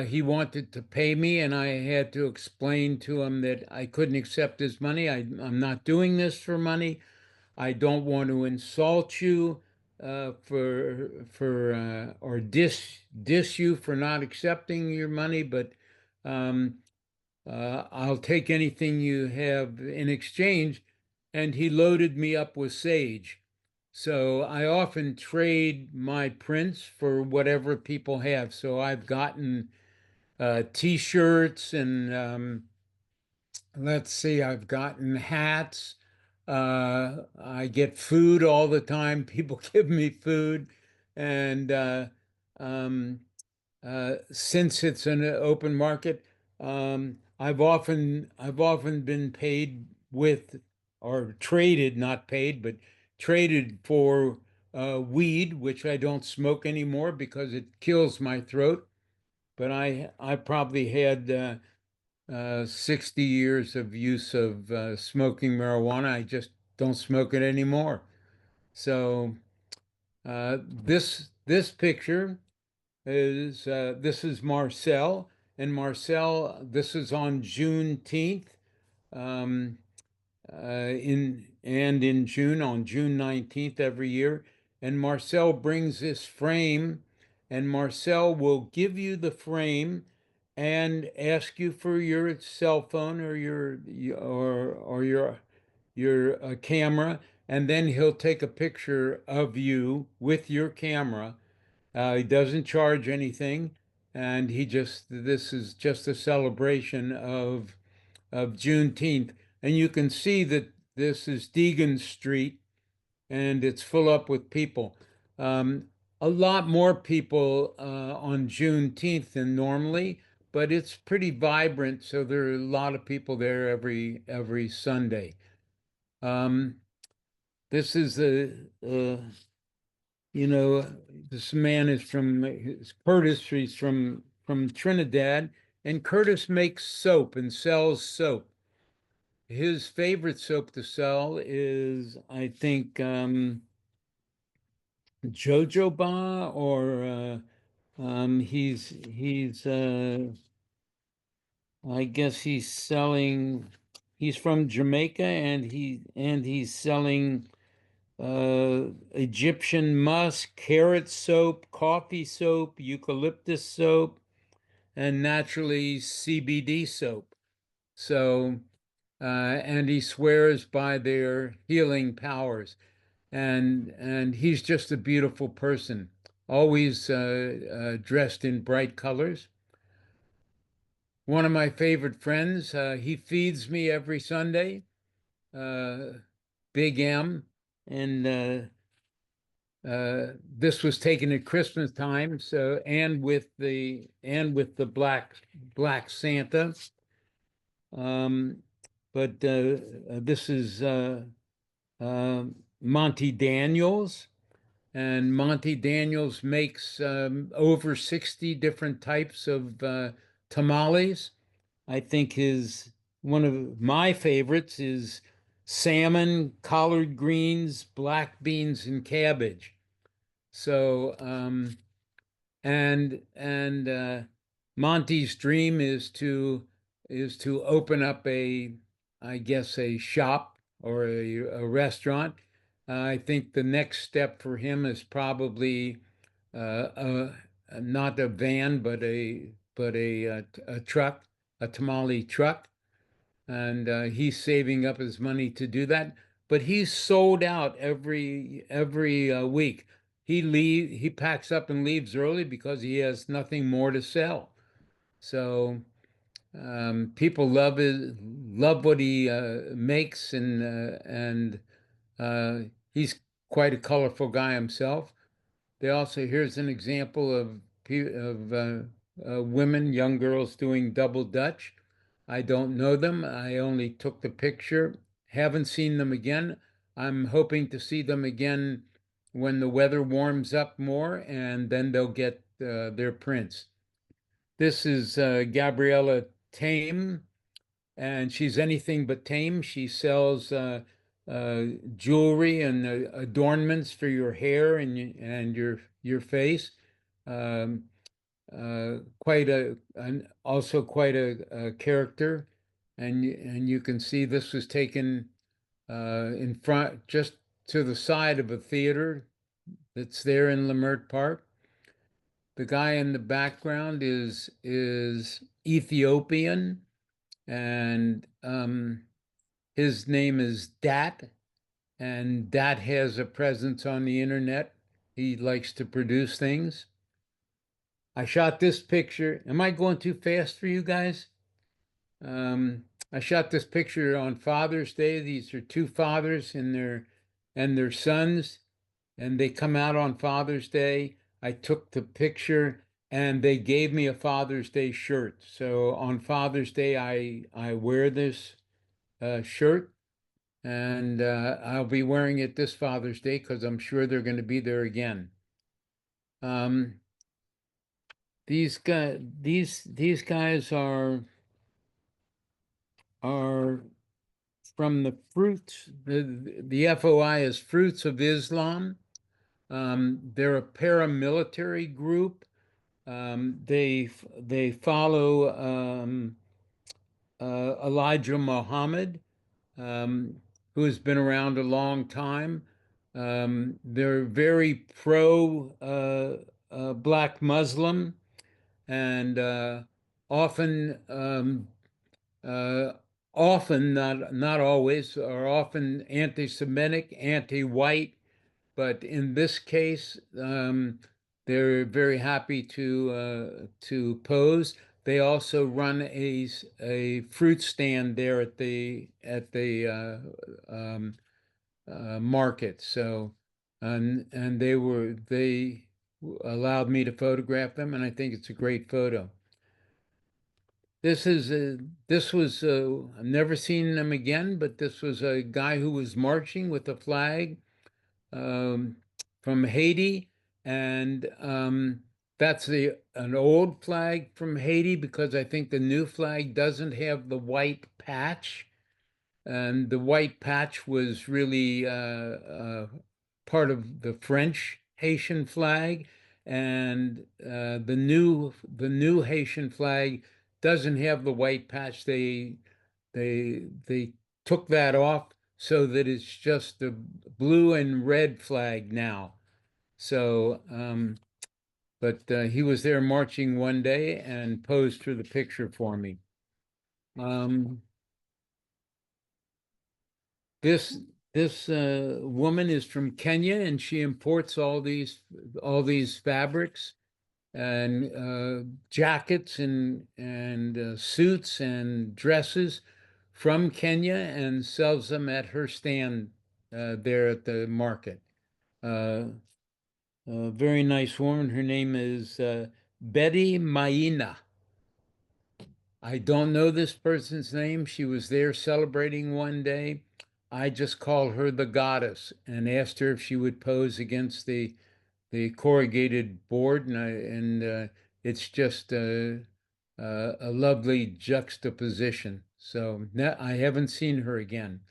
he wanted to pay me, and I had to explain to him that I couldn't accept his money. I'm not doing this for money. I don't want to insult you or diss you for not accepting your money, but um, I'll take anything you have in exchange. And he loaded me up with sage. So I often trade my prints for whatever people have. So I've gotten t-shirts and let's see, I've gotten hats. I get food all the time. People give me food. And um, since it's an open market, I've often been paid with, or traded, not paid, but traded for weed, which I don't smoke anymore because it kills my throat. But I probably had 60 years of use of smoking marijuana. I just don't smoke it anymore. So this picture this is Marcel, and Marcel, this is on Juneteenth, um, in June, on June 19th every year. And Marcel brings this frame, and Marcel will give you the frame and ask you for your cell phone or your camera, and then he'll take a picture of you with your camera. He doesn't charge anything, and this is just a celebration of Juneteenth. And you can see that this is Deegan Street, and it's full up with people. Um, a lot more people on Juneteenth than normally, but it's pretty vibrant, so there are a lot of people there every Sunday. Um, this is this man is Curtis. He's from Trinidad, and Curtis makes soap and sells soap. His favorite soap to sell is, I think, Jojoba, or he's I guess he's selling. He's from Jamaica, and he's selling Egyptian musk, carrot soap, coffee soap, eucalyptus soap, and naturally CBD soap. So, and he swears by their healing powers. And he's just a beautiful person, always dressed in bright colors. One of my favorite friends, he feeds me every Sunday, uh, Big M, and this was taken at Christmas time, so and with the black Santa. Um, but this is Monty Daniels, and Monty Daniels makes over 60 different types of tamales. I think his one of my favorites is salmon, collard greens, black beans, and cabbage. So, and Monty's dream is to open up I guess, a shop or a restaurant. I think the next step for him is probably not a van, but a truck, a tamale truck, and he's saving up his money to do that. But he's sold out every week. He packs up and leaves early because he has nothing more to sell. So people love what he makes, and he's quite a colorful guy himself. They also, here's an example of women, young girls doing double Dutch. I don't know them. I only took the picture. Haven't seen them again. I'm hoping to see them again when the weather warms up more, and then they'll get their prints. This is Gabriella Tame, and she's anything but tame. She sells jewelry and adornments for your hair and your face. Um, also quite a character, and you can see this was taken in front, just to the side of a theater that's there in Leimert Park. The guy in the background is Ethiopian, and his name is Dat, and Dat has a presence on the internet. He likes to produce things. I shot this picture. Am I going too fast for you guys? I shot this picture on Father's Day. These are two fathers and their sons, and they come out on Father's Day. I took the picture, and they gave me a Father's Day shirt. So on Father's Day, I wear this shirt, and I'll be wearing it this Father's Day because I'm sure they're going to be there again. Um, these guys are from the fruits. The FOI is Fruits of Islam. They're a paramilitary group. They follow Elijah Muhammad, who has been around a long time. They're very pro Black Muslim, and often, uh, often not always, are often anti-Semitic, anti-white. But in this case, they're very happy to pose. They also run a fruit stand there at the market. So, and they allowed me to photograph them, and I think it's a great photo. This was I've never seen them again, but this was a guy who was marching with a flag um, from Haiti, and that's an old flag from Haiti because I think the new flag doesn't have the white patch, and the white patch was really part of the French Haitian flag, and the new Haitian flag doesn't have the white patch. They took that off so that it's just the blue and red flag now. So, but he was there marching one day and posed for the picture for me. Um, this this woman is from Kenya, and she imports all these fabrics and jackets and suits and dresses from Kenya and sells them at her stand there at the market. Uh, a very nice woman. Her name is Betty Maina. I don't know this person's name. She was there celebrating one day. I just called her the goddess and asked her if she would pose against the corrugated board, and it's just a lovely juxtaposition. So I haven't seen her again.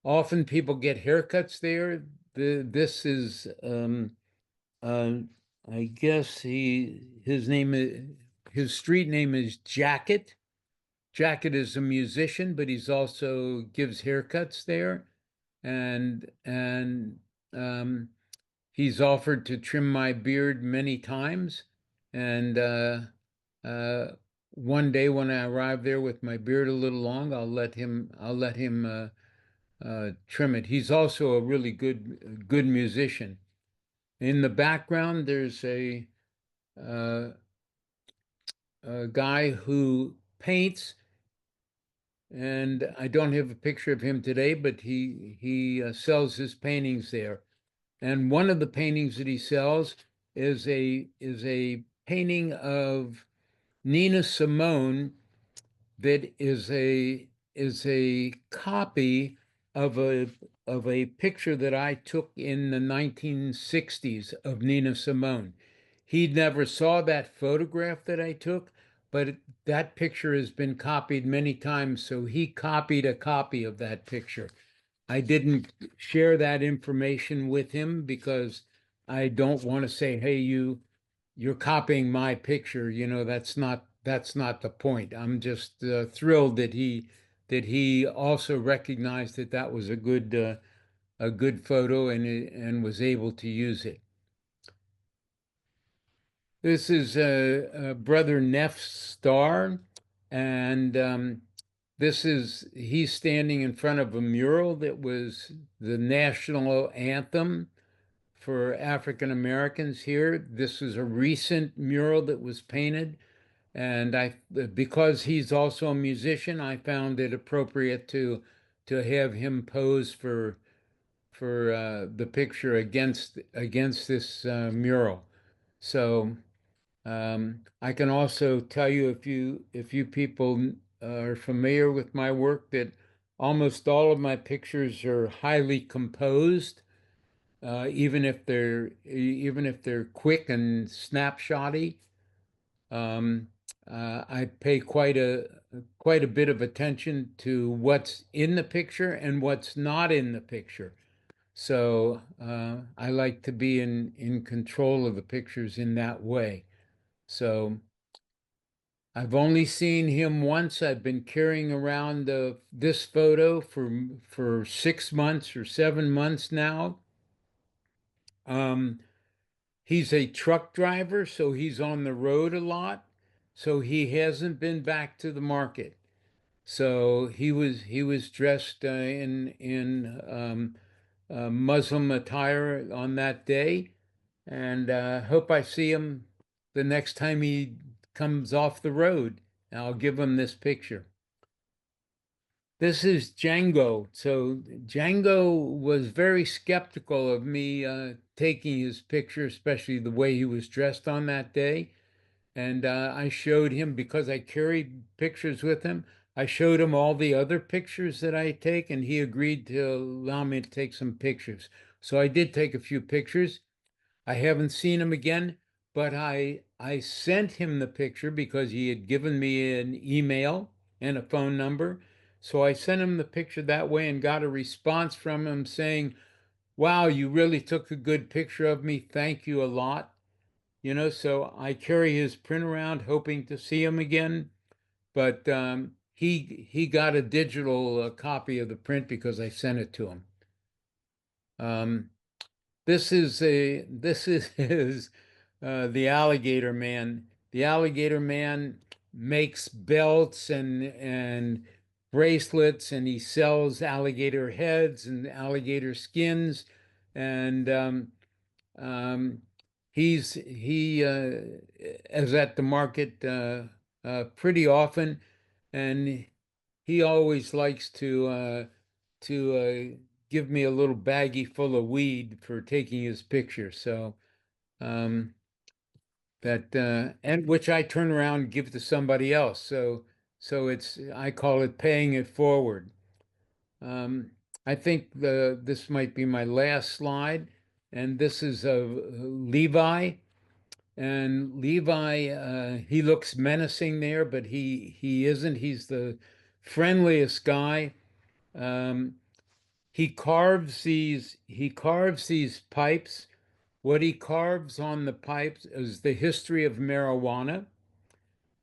Often people get haircuts there. This is, uh, I guess his street name is Jacket. Jacket is a musician, but he's also gives haircuts there, and um, he's offered to trim my beard many times, and uh, one day when I arrive there with my beard a little long, I'll let him trim it. He's also a really good musician. In the background, there's uh, a guy who paints, and I don't have a picture of him today, but he sells his paintings there. And one of the paintings that he sells is a painting of Nina Simone that is a copy of a picture that I took in the 1960s of Nina Simone. He never saw that photograph that I took, but that picture has been copied many times, so he copied a copy of that picture. I didn't share that information with him because I don't want to say, hey, you're copying my picture. That's not the point. I'm just thrilled that he also recognized that that was a good photo and was able to use it. This is Brother Neff's star, and he's standing in front of a mural that was the national anthem for African Americans here. This is a recent mural that was painted, and because he's also a musician, I found it appropriate to have him pose for the picture against this mural. So I can also tell you, if you people are familiar with my work, that almost all of my pictures are highly composed, even if they're quick and snapshotty. I pay quite a bit of attention to what's in the picture and what's not in the picture. So I like to be in control of the pictures in that way. So I've only seen him once. I've been carrying around this photo for 6 months or 7 months now. Um, he's a truck driver, so he's on the road a lot. So he hasn't been back to the market. So he was dressed in Muslim attire on that day, and hope I see him the next time he comes off the road. I'll give him this picture. This is Django. So Django was very skeptical of me taking his picture, especially the way he was dressed on that day. And I showed him, because I carried pictures with him, I showed him all the other pictures that I take, and he agreed to allow me to take some pictures. So I did take a few pictures. I haven't seen him again, but I sent him the picture because he had given me an email and a phone number. So I sent him the picture that way and got a response from him saying, "Wow, you really took a good picture of me. Thank you a lot." So I carry his print around hoping to see him again, but he got a digital copy of the print because I sent it to him. This is the alligator man. The alligator man makes belts and bracelets, and he sells alligator heads and alligator skins, and um, he is at the market pretty often, and he always likes to give me a little baggie full of weed for taking his picture. So um, and which I turn around and give to somebody else. So I call it paying it forward. Um, I think this might be my last slide, and this is Levi. And Levi, he looks menacing there, but he isn't. He's the friendliest guy. Um, he carves these pipes. What he carves on the pipes is the history of marijuana,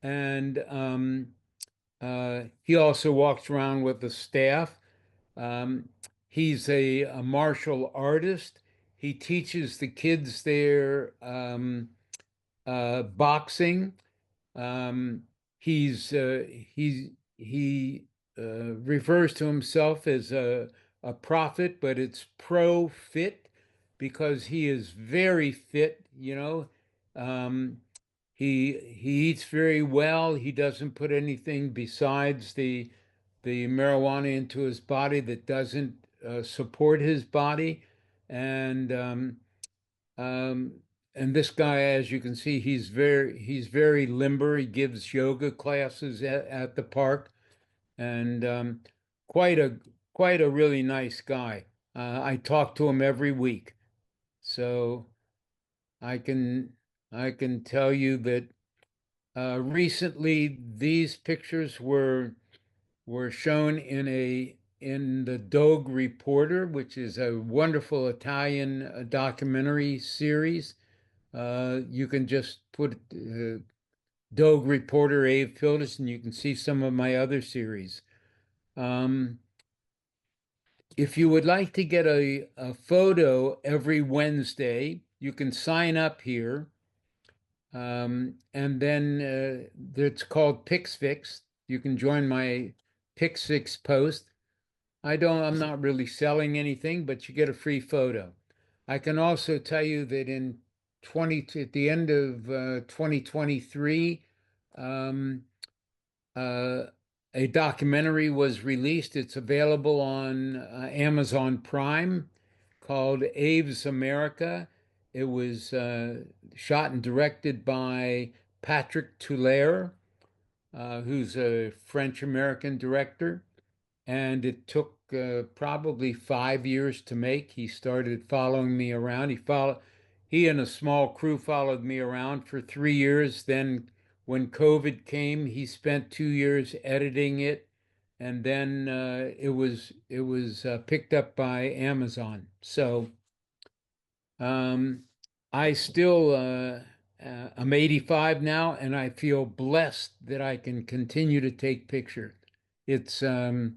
and he also walks around with a staff. Um, he's a martial artist. He teaches the kids there boxing. Um, he refers to himself as a prophet, but it's pro-fit because he is very fit. He eats very well. He doesn't put anything besides the marijuana into his body that doesn't support his body. And um, and this guy, as you can see, he's very limber. He gives yoga classes at the park, and quite a quite a really nice guy. I talk to him every week, so I can I can tell you that recently these pictures were shown in the Dogue Reporter, which is a wonderful Italian documentary series. You can just put Dogue Reporter Ave Pildas, and you can see some of my other series. Um, if you would like to get a photo every Wednesday, you can sign up here. And then it's called PixFix. You can join my PixFix post. I'm not really selling anything, but you get a free photo. I can also tell you that at the end of 2023, um, uh, a documentary was released. It's available on Amazon Prime called Abe's America. It was shot and directed by Patrick Tulare, who's a French American director, and it took probably 5 years to make. He started following me around. He and a small crew followed me around for 3 years. Then, when COVID came, he spent 2 years editing it, and then it was picked up by Amazon. So I still I'm 85 now, and I feel blessed that I can continue to take pictures. It's I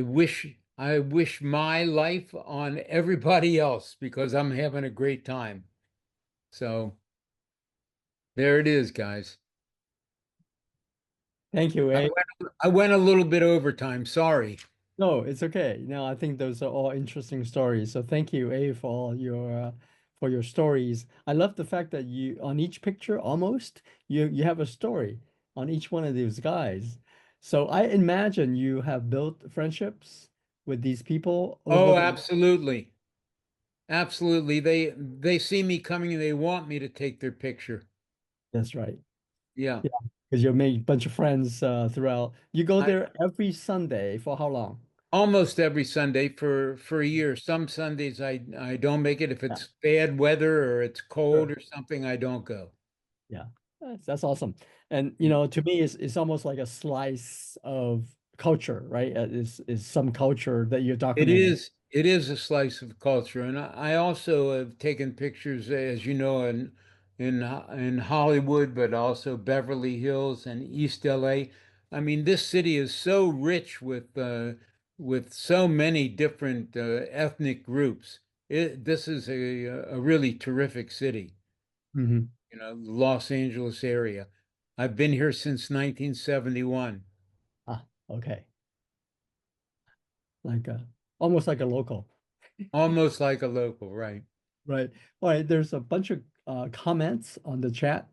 wish my life on everybody else because I'm having a great time. So there it is, guys.
Thank you, Abe.
I went a little bit over time. Sorry.
No, it's okay. No, I think those are all interesting stories. So thank you, A, for your stories. I love the fact that you on each picture almost you have a story on each one of these guys. So I imagine you have built friendships with these people over
Oh,
the.
absolutely. Absolutely. They see me coming and they want me to take their picture.
That's right.
Yeah.
Yeah, because you'll make a bunch of friends throughout. You go
I
there every Sunday for how long?
almost every Sunday for a year. Some Sundays I don't make it. If
Yeah,
it's bad weather or it's cold
sure.
or something, I don't go.
Yeah, that's awesome. And
Yeah.
to me, it's almost like a slice of culture, right? Is some culture that you're documenting.
It is a slice of culture, and I also have taken pictures, as you know, in Hollywood, but also Beverly Hills and East LA. I mean, this city is so rich with so many different ethnic groups. This is a really terrific city,
Hmm.
Los Angeles area. I've been here since 1971,
Ah, okay. Like almost like a local.
almost like a local, right?
Right. All right. There's a bunch of comments on the chat.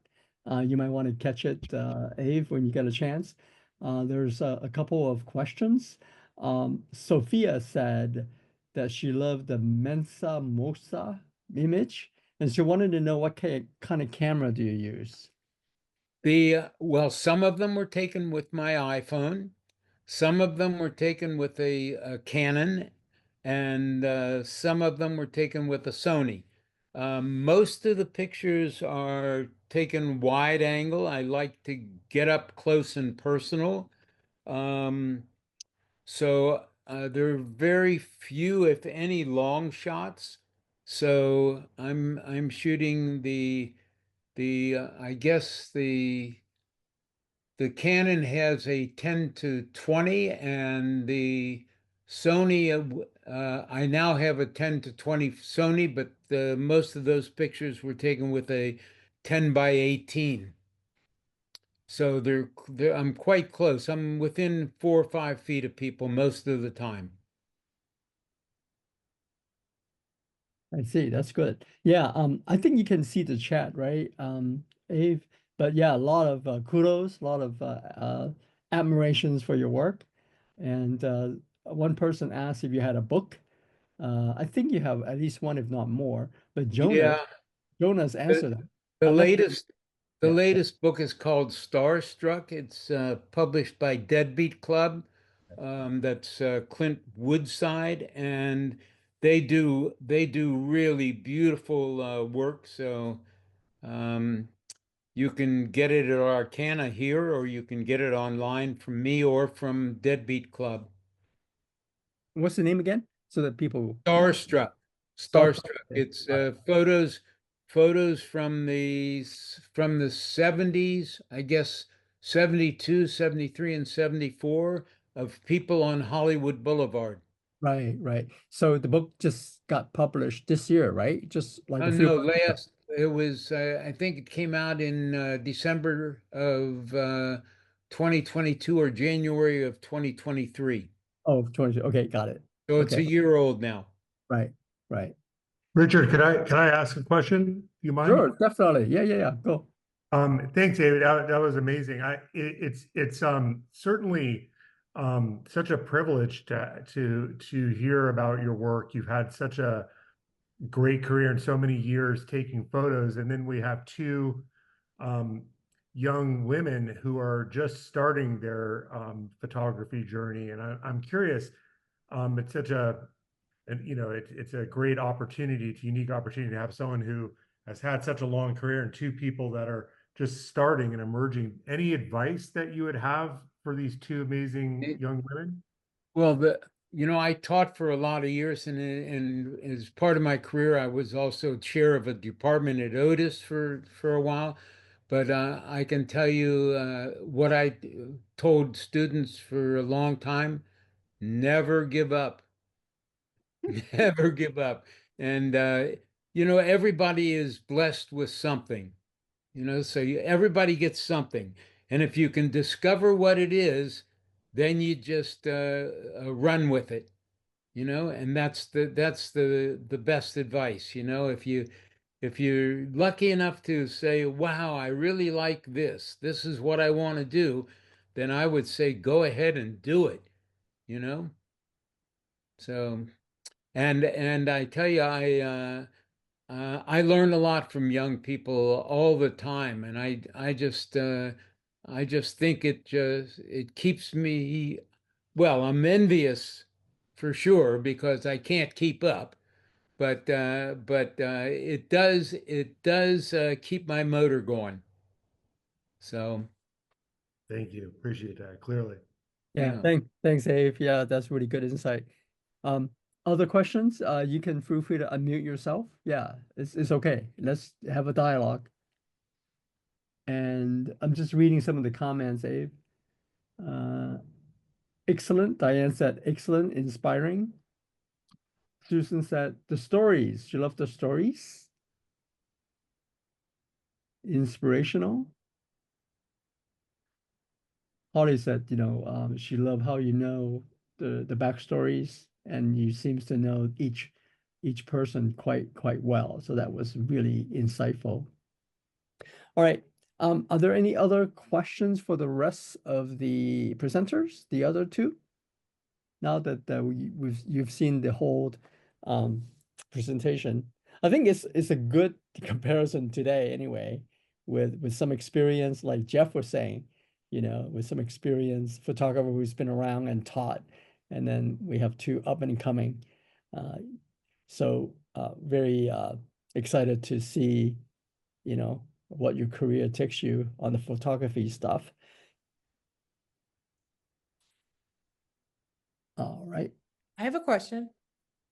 You might want to catch it, Ave, when you get a chance. There's a couple of questions. Sophia said that she loved the Mensa Mosa image, and she wanted to know what kind of camera do you use?
Well, some of them were taken with my iPhone. Some of them were taken with a Canon, and some of them were taken with a Sony. Most of the pictures are taken wide angle. I like to get up close and personal. Um, so there are very few, if any, long shots. So I'm shooting the I guess the Canon has a 10 to 20, and the Sony, I now have a 10 to 20 Sony, but most of those pictures were taken with a 10 by 18. So I'm quite close. I'm within 4 or 5 feet of people most of the time.
I see. That's good. Yeah. I think you can see the chat, right? Ave. But yeah, a lot of kudos, a lot of admirations for your work. And one person asked if you had a book. I think you have at least one, if not more. But
Yeah,
Jonas
the,
answered that.
the
I'll let you.
latest the
Yeah.
latest book is called Starstruck. It's published by Deadbeat Club. That's Clint Woodside, and they do really beautiful work. So um, you can get it at Arcana here, or you can get it online from me or from Deadbeat Club.
What's the name again? So that people
Starstruck.
start.
Starstruck.
Okay.
It's photos from the 70s, I guess 72, 73, and 74 of people on Hollywood Boulevard.
Right, right. So the book just got published this year, right? Just like
Oh
a few
no,
months ago.
last it was I think it came out in December of 2022 or January of 2023.
Oh, 20. Okay, got it.
So it's
Okay,
a year old now.
right, right.
Richard, can I ask a question? Do you mind?
Sure, definitely. Yeah, yeah, yeah. Go.
Thanks, David. That was amazing. It's certainly such a privilege to hear about your work. You've had such a great career and so many years taking photos, and then we have two um, young women who are just starting their photography journey. And I'm curious. It's such a and it's a great opportunity, it's a unique opportunity to have someone who has had such a long career and two people that are just starting and emerging. Any advice that you would have for these two amazing young women?
Well, I taught for a lot of years, and as part of my career, I was also chair of a department at Otis for a while. But I can tell you what I told students for a long time: never give up, never give up. And everybody is blessed with something. So everybody gets something, and if you can discover what it is, then you just run with it. And that's the best advice. If you're lucky enough to say, wow, I really like this is what I want to do, then I would say go ahead and do it. you know so and I tell you, I learn a lot from young people all the time, and I just think it keeps me, well, I'm envious for sure because I can't keep up, but it does keep my motor going. So
Thank you. Appreciate that. Clearly.
Yeah,
yeah.
thanks, Ave. Yeah, that's really good insight. Um, Other questions? You can feel free to unmute yourself. Yeah, it's okay. Let's have a dialogue. And I'm just reading some of the comments, Abe. Uh, Excellent. Diane said, excellent, inspiring. Susan said, the stories. She loved the stories. Inspirational. Holly said, she loved how you know the backstories and you seems to know each person quite well. So that was really insightful. All right. Are there any other questions for the rest of the presenters, the other two? Now that you've seen the whole um, presentation, I think it's a good comparison today anyway, with some experience, like Jeff was saying, with some experience, photographer who's been around and taught, and then we have two up and coming. Uh, very excited to see, what your career takes you on the photography stuff. All right,
I have a question.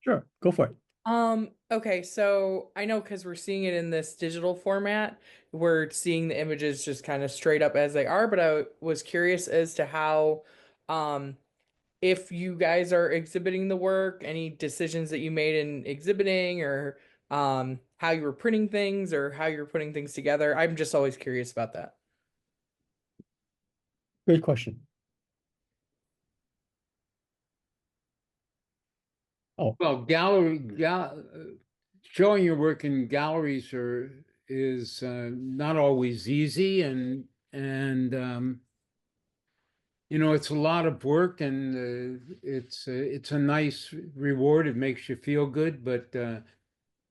sure, go for it.
Okay, so I know because we're seeing it in this digital format, we're seeing the images just kind of straight up as they are, but I was curious as to how, if you guys are exhibiting the work, any decisions that you made in exhibiting, or how you were printing things or how you're putting things together. I'm just always curious about that.
Great question. Oh,
Well, showing your work in galleries is not always easy, and you know, it's a lot of work, and it's a nice reward. It makes you feel good, but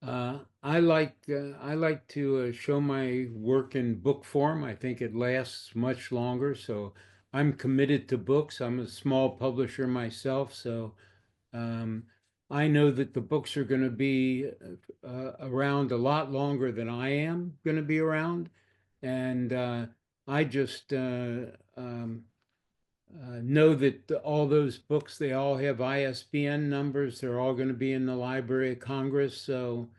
I like to show my work in book form. I think it lasts much longer, so I'm committed to books. I'm a small publisher myself, so um, I know that the books are going to be around a lot longer than I am going to be around, and I just know that all those books, they all have ISBN numbers. They're all going to be in the Library of Congress. So,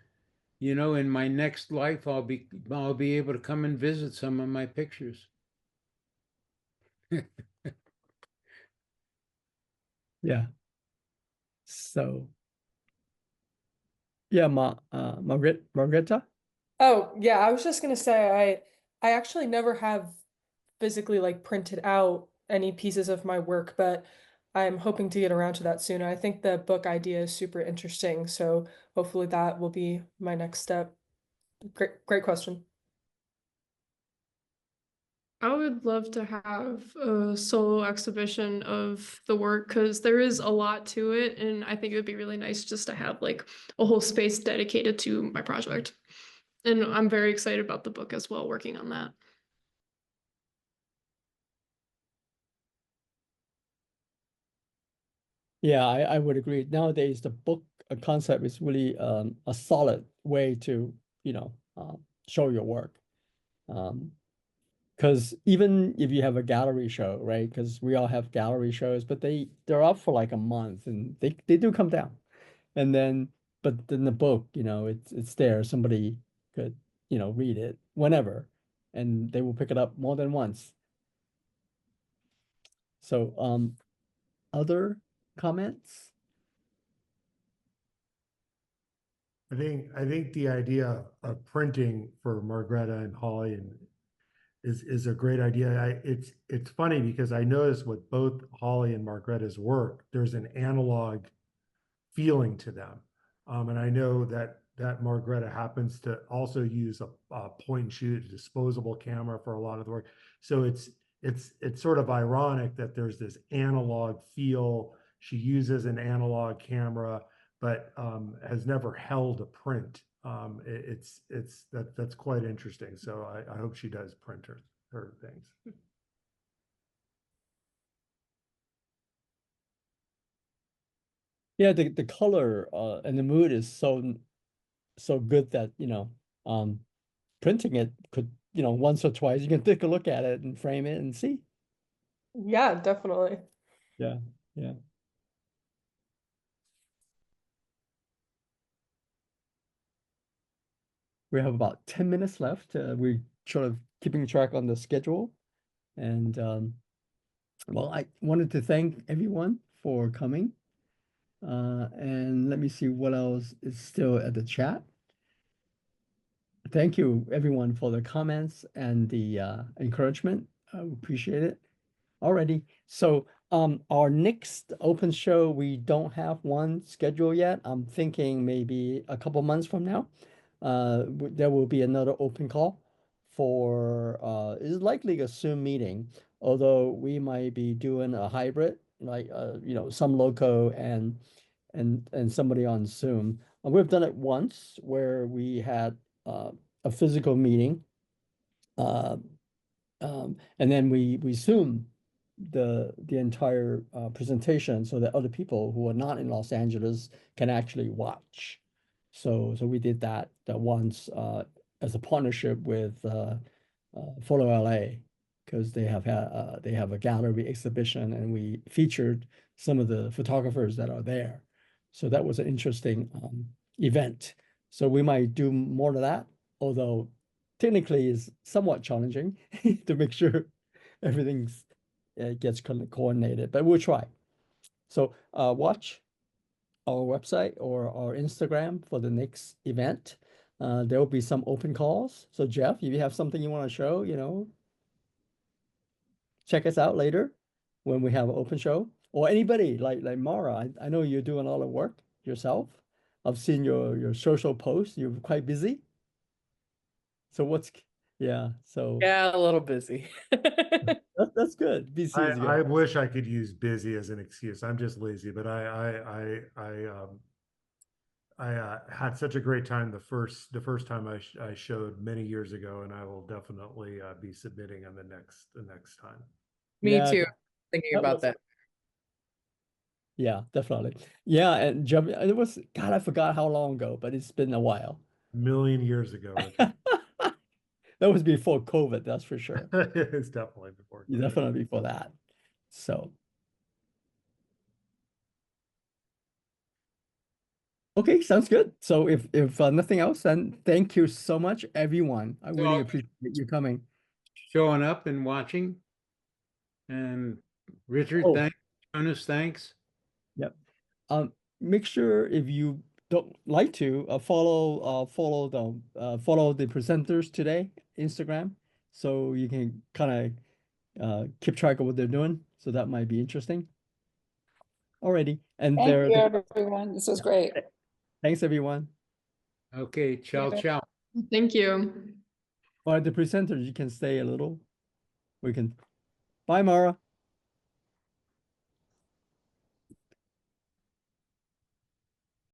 you know, in my next life, I'll be able to come and visit some of my pictures.
Yeah. So yeah, Margretha.
Oh, yeah, I was just gonna say I actually never have physically like printed out any pieces of my work, but I'm hoping to get around to that soon. I think the book idea is super interesting, so hopefully that will be my next step. Great question.
I would love to have a solo exhibition of the work because there is a lot to it, and I think it would be really nice just to have like a whole space dedicated to my project. And I'm very excited about the book as well, working on that.
Yeah, I would agree. Nowadays, the book concept is really a solid way to, you know, show your work. Because even if you have a gallery show, right? Because we all have gallery shows, but they're up for like a month and they do come down. And then, but in the book, you know, it's there. Somebody could, you know, read it whenever, and they will pick it up more than once. So, other comments?
I think the idea of printing for Margretha and Holly and is a great idea. It's funny because I noticed with both Holly and Margretha's work, there's an analog feeling to them. And I know that Margretha happens to also use a point and shoot disposable camera for a lot of the work. So it's sort of ironic that there's this analog feel. She uses an analog camera, but has never held a print. That's quite interesting. So I hope she does print her things.
Yeah, the color and the mood is so good that, you know, um printing it could, you know, once or twice you can take a look at it and frame it and see.
Yeah, definitely.
Yeah, yeah. We have about 10 minutes left. We're sort of keeping track on the schedule. And well, I wanted to thank everyone for coming. And let me see what else is still at the chat. Thank you, everyone, for the comments and the encouragement. I appreciate it. Alrighty. So our next open show, we don't have one scheduled yet. I'm thinking maybe a couple months from now. There will be another open call for it's likely a Zoom meeting, although we might be doing a hybrid, like you know, some local and somebody on Zoom. We've done it once where we had a physical meeting. Uh, and then we Zoom the entire presentation so that other people who are not in Los Angeles can actually watch. So we did that once as a partnership with Photo LA because they have a gallery exhibition and we featured some of the photographers that are there. So that was an interesting event. So we might do more of that, although technically is somewhat challenging to make sure everything's gets coordinated, but we'll try. So watch our website or our Instagram for the next event. There will be some open calls. So Jeff, if you have something you want to show, you know, check us out later when we have an open show. Or anybody like Mara, I know you're doing all the work yourself. I've seen your social posts. You're quite busy. So what's, yeah, so
Yeah, a little busy.
that's good. BC is
I
good.
wish I could use busy as an excuse. I'm just lazy, but I had such a great time the first time I showed many years ago, and I will definitely be submitting on the next time.
Me
Yeah,
too. Thinking
that
about
was,
that.
yeah, definitely. Yeah, and jumping, it was, God, I forgot how long ago, but it's been a while.
A million years ago, Richard.
That was before COVID, that's for sure.
It's definitely before.
Definitely before that. So. Okay, sounds good. So if nothing else, then thank you so much, everyone. I really
So,
appreciate you coming.
showing up and watching. And Richard,
Oh,
thanks. Jonas, thanks.
yep. Make sure if you don't like to follow the presenters today, Instagram, so you can kind of keep track of what they're doing. So that might be interesting. Alrighty, and
Thank
they're
you, everyone. This was great.
thanks everyone.
Okay, ciao,
Yeah.
ciao.
Thank you.
All right, the presenters, you can stay a little. We can. Bye, Mara.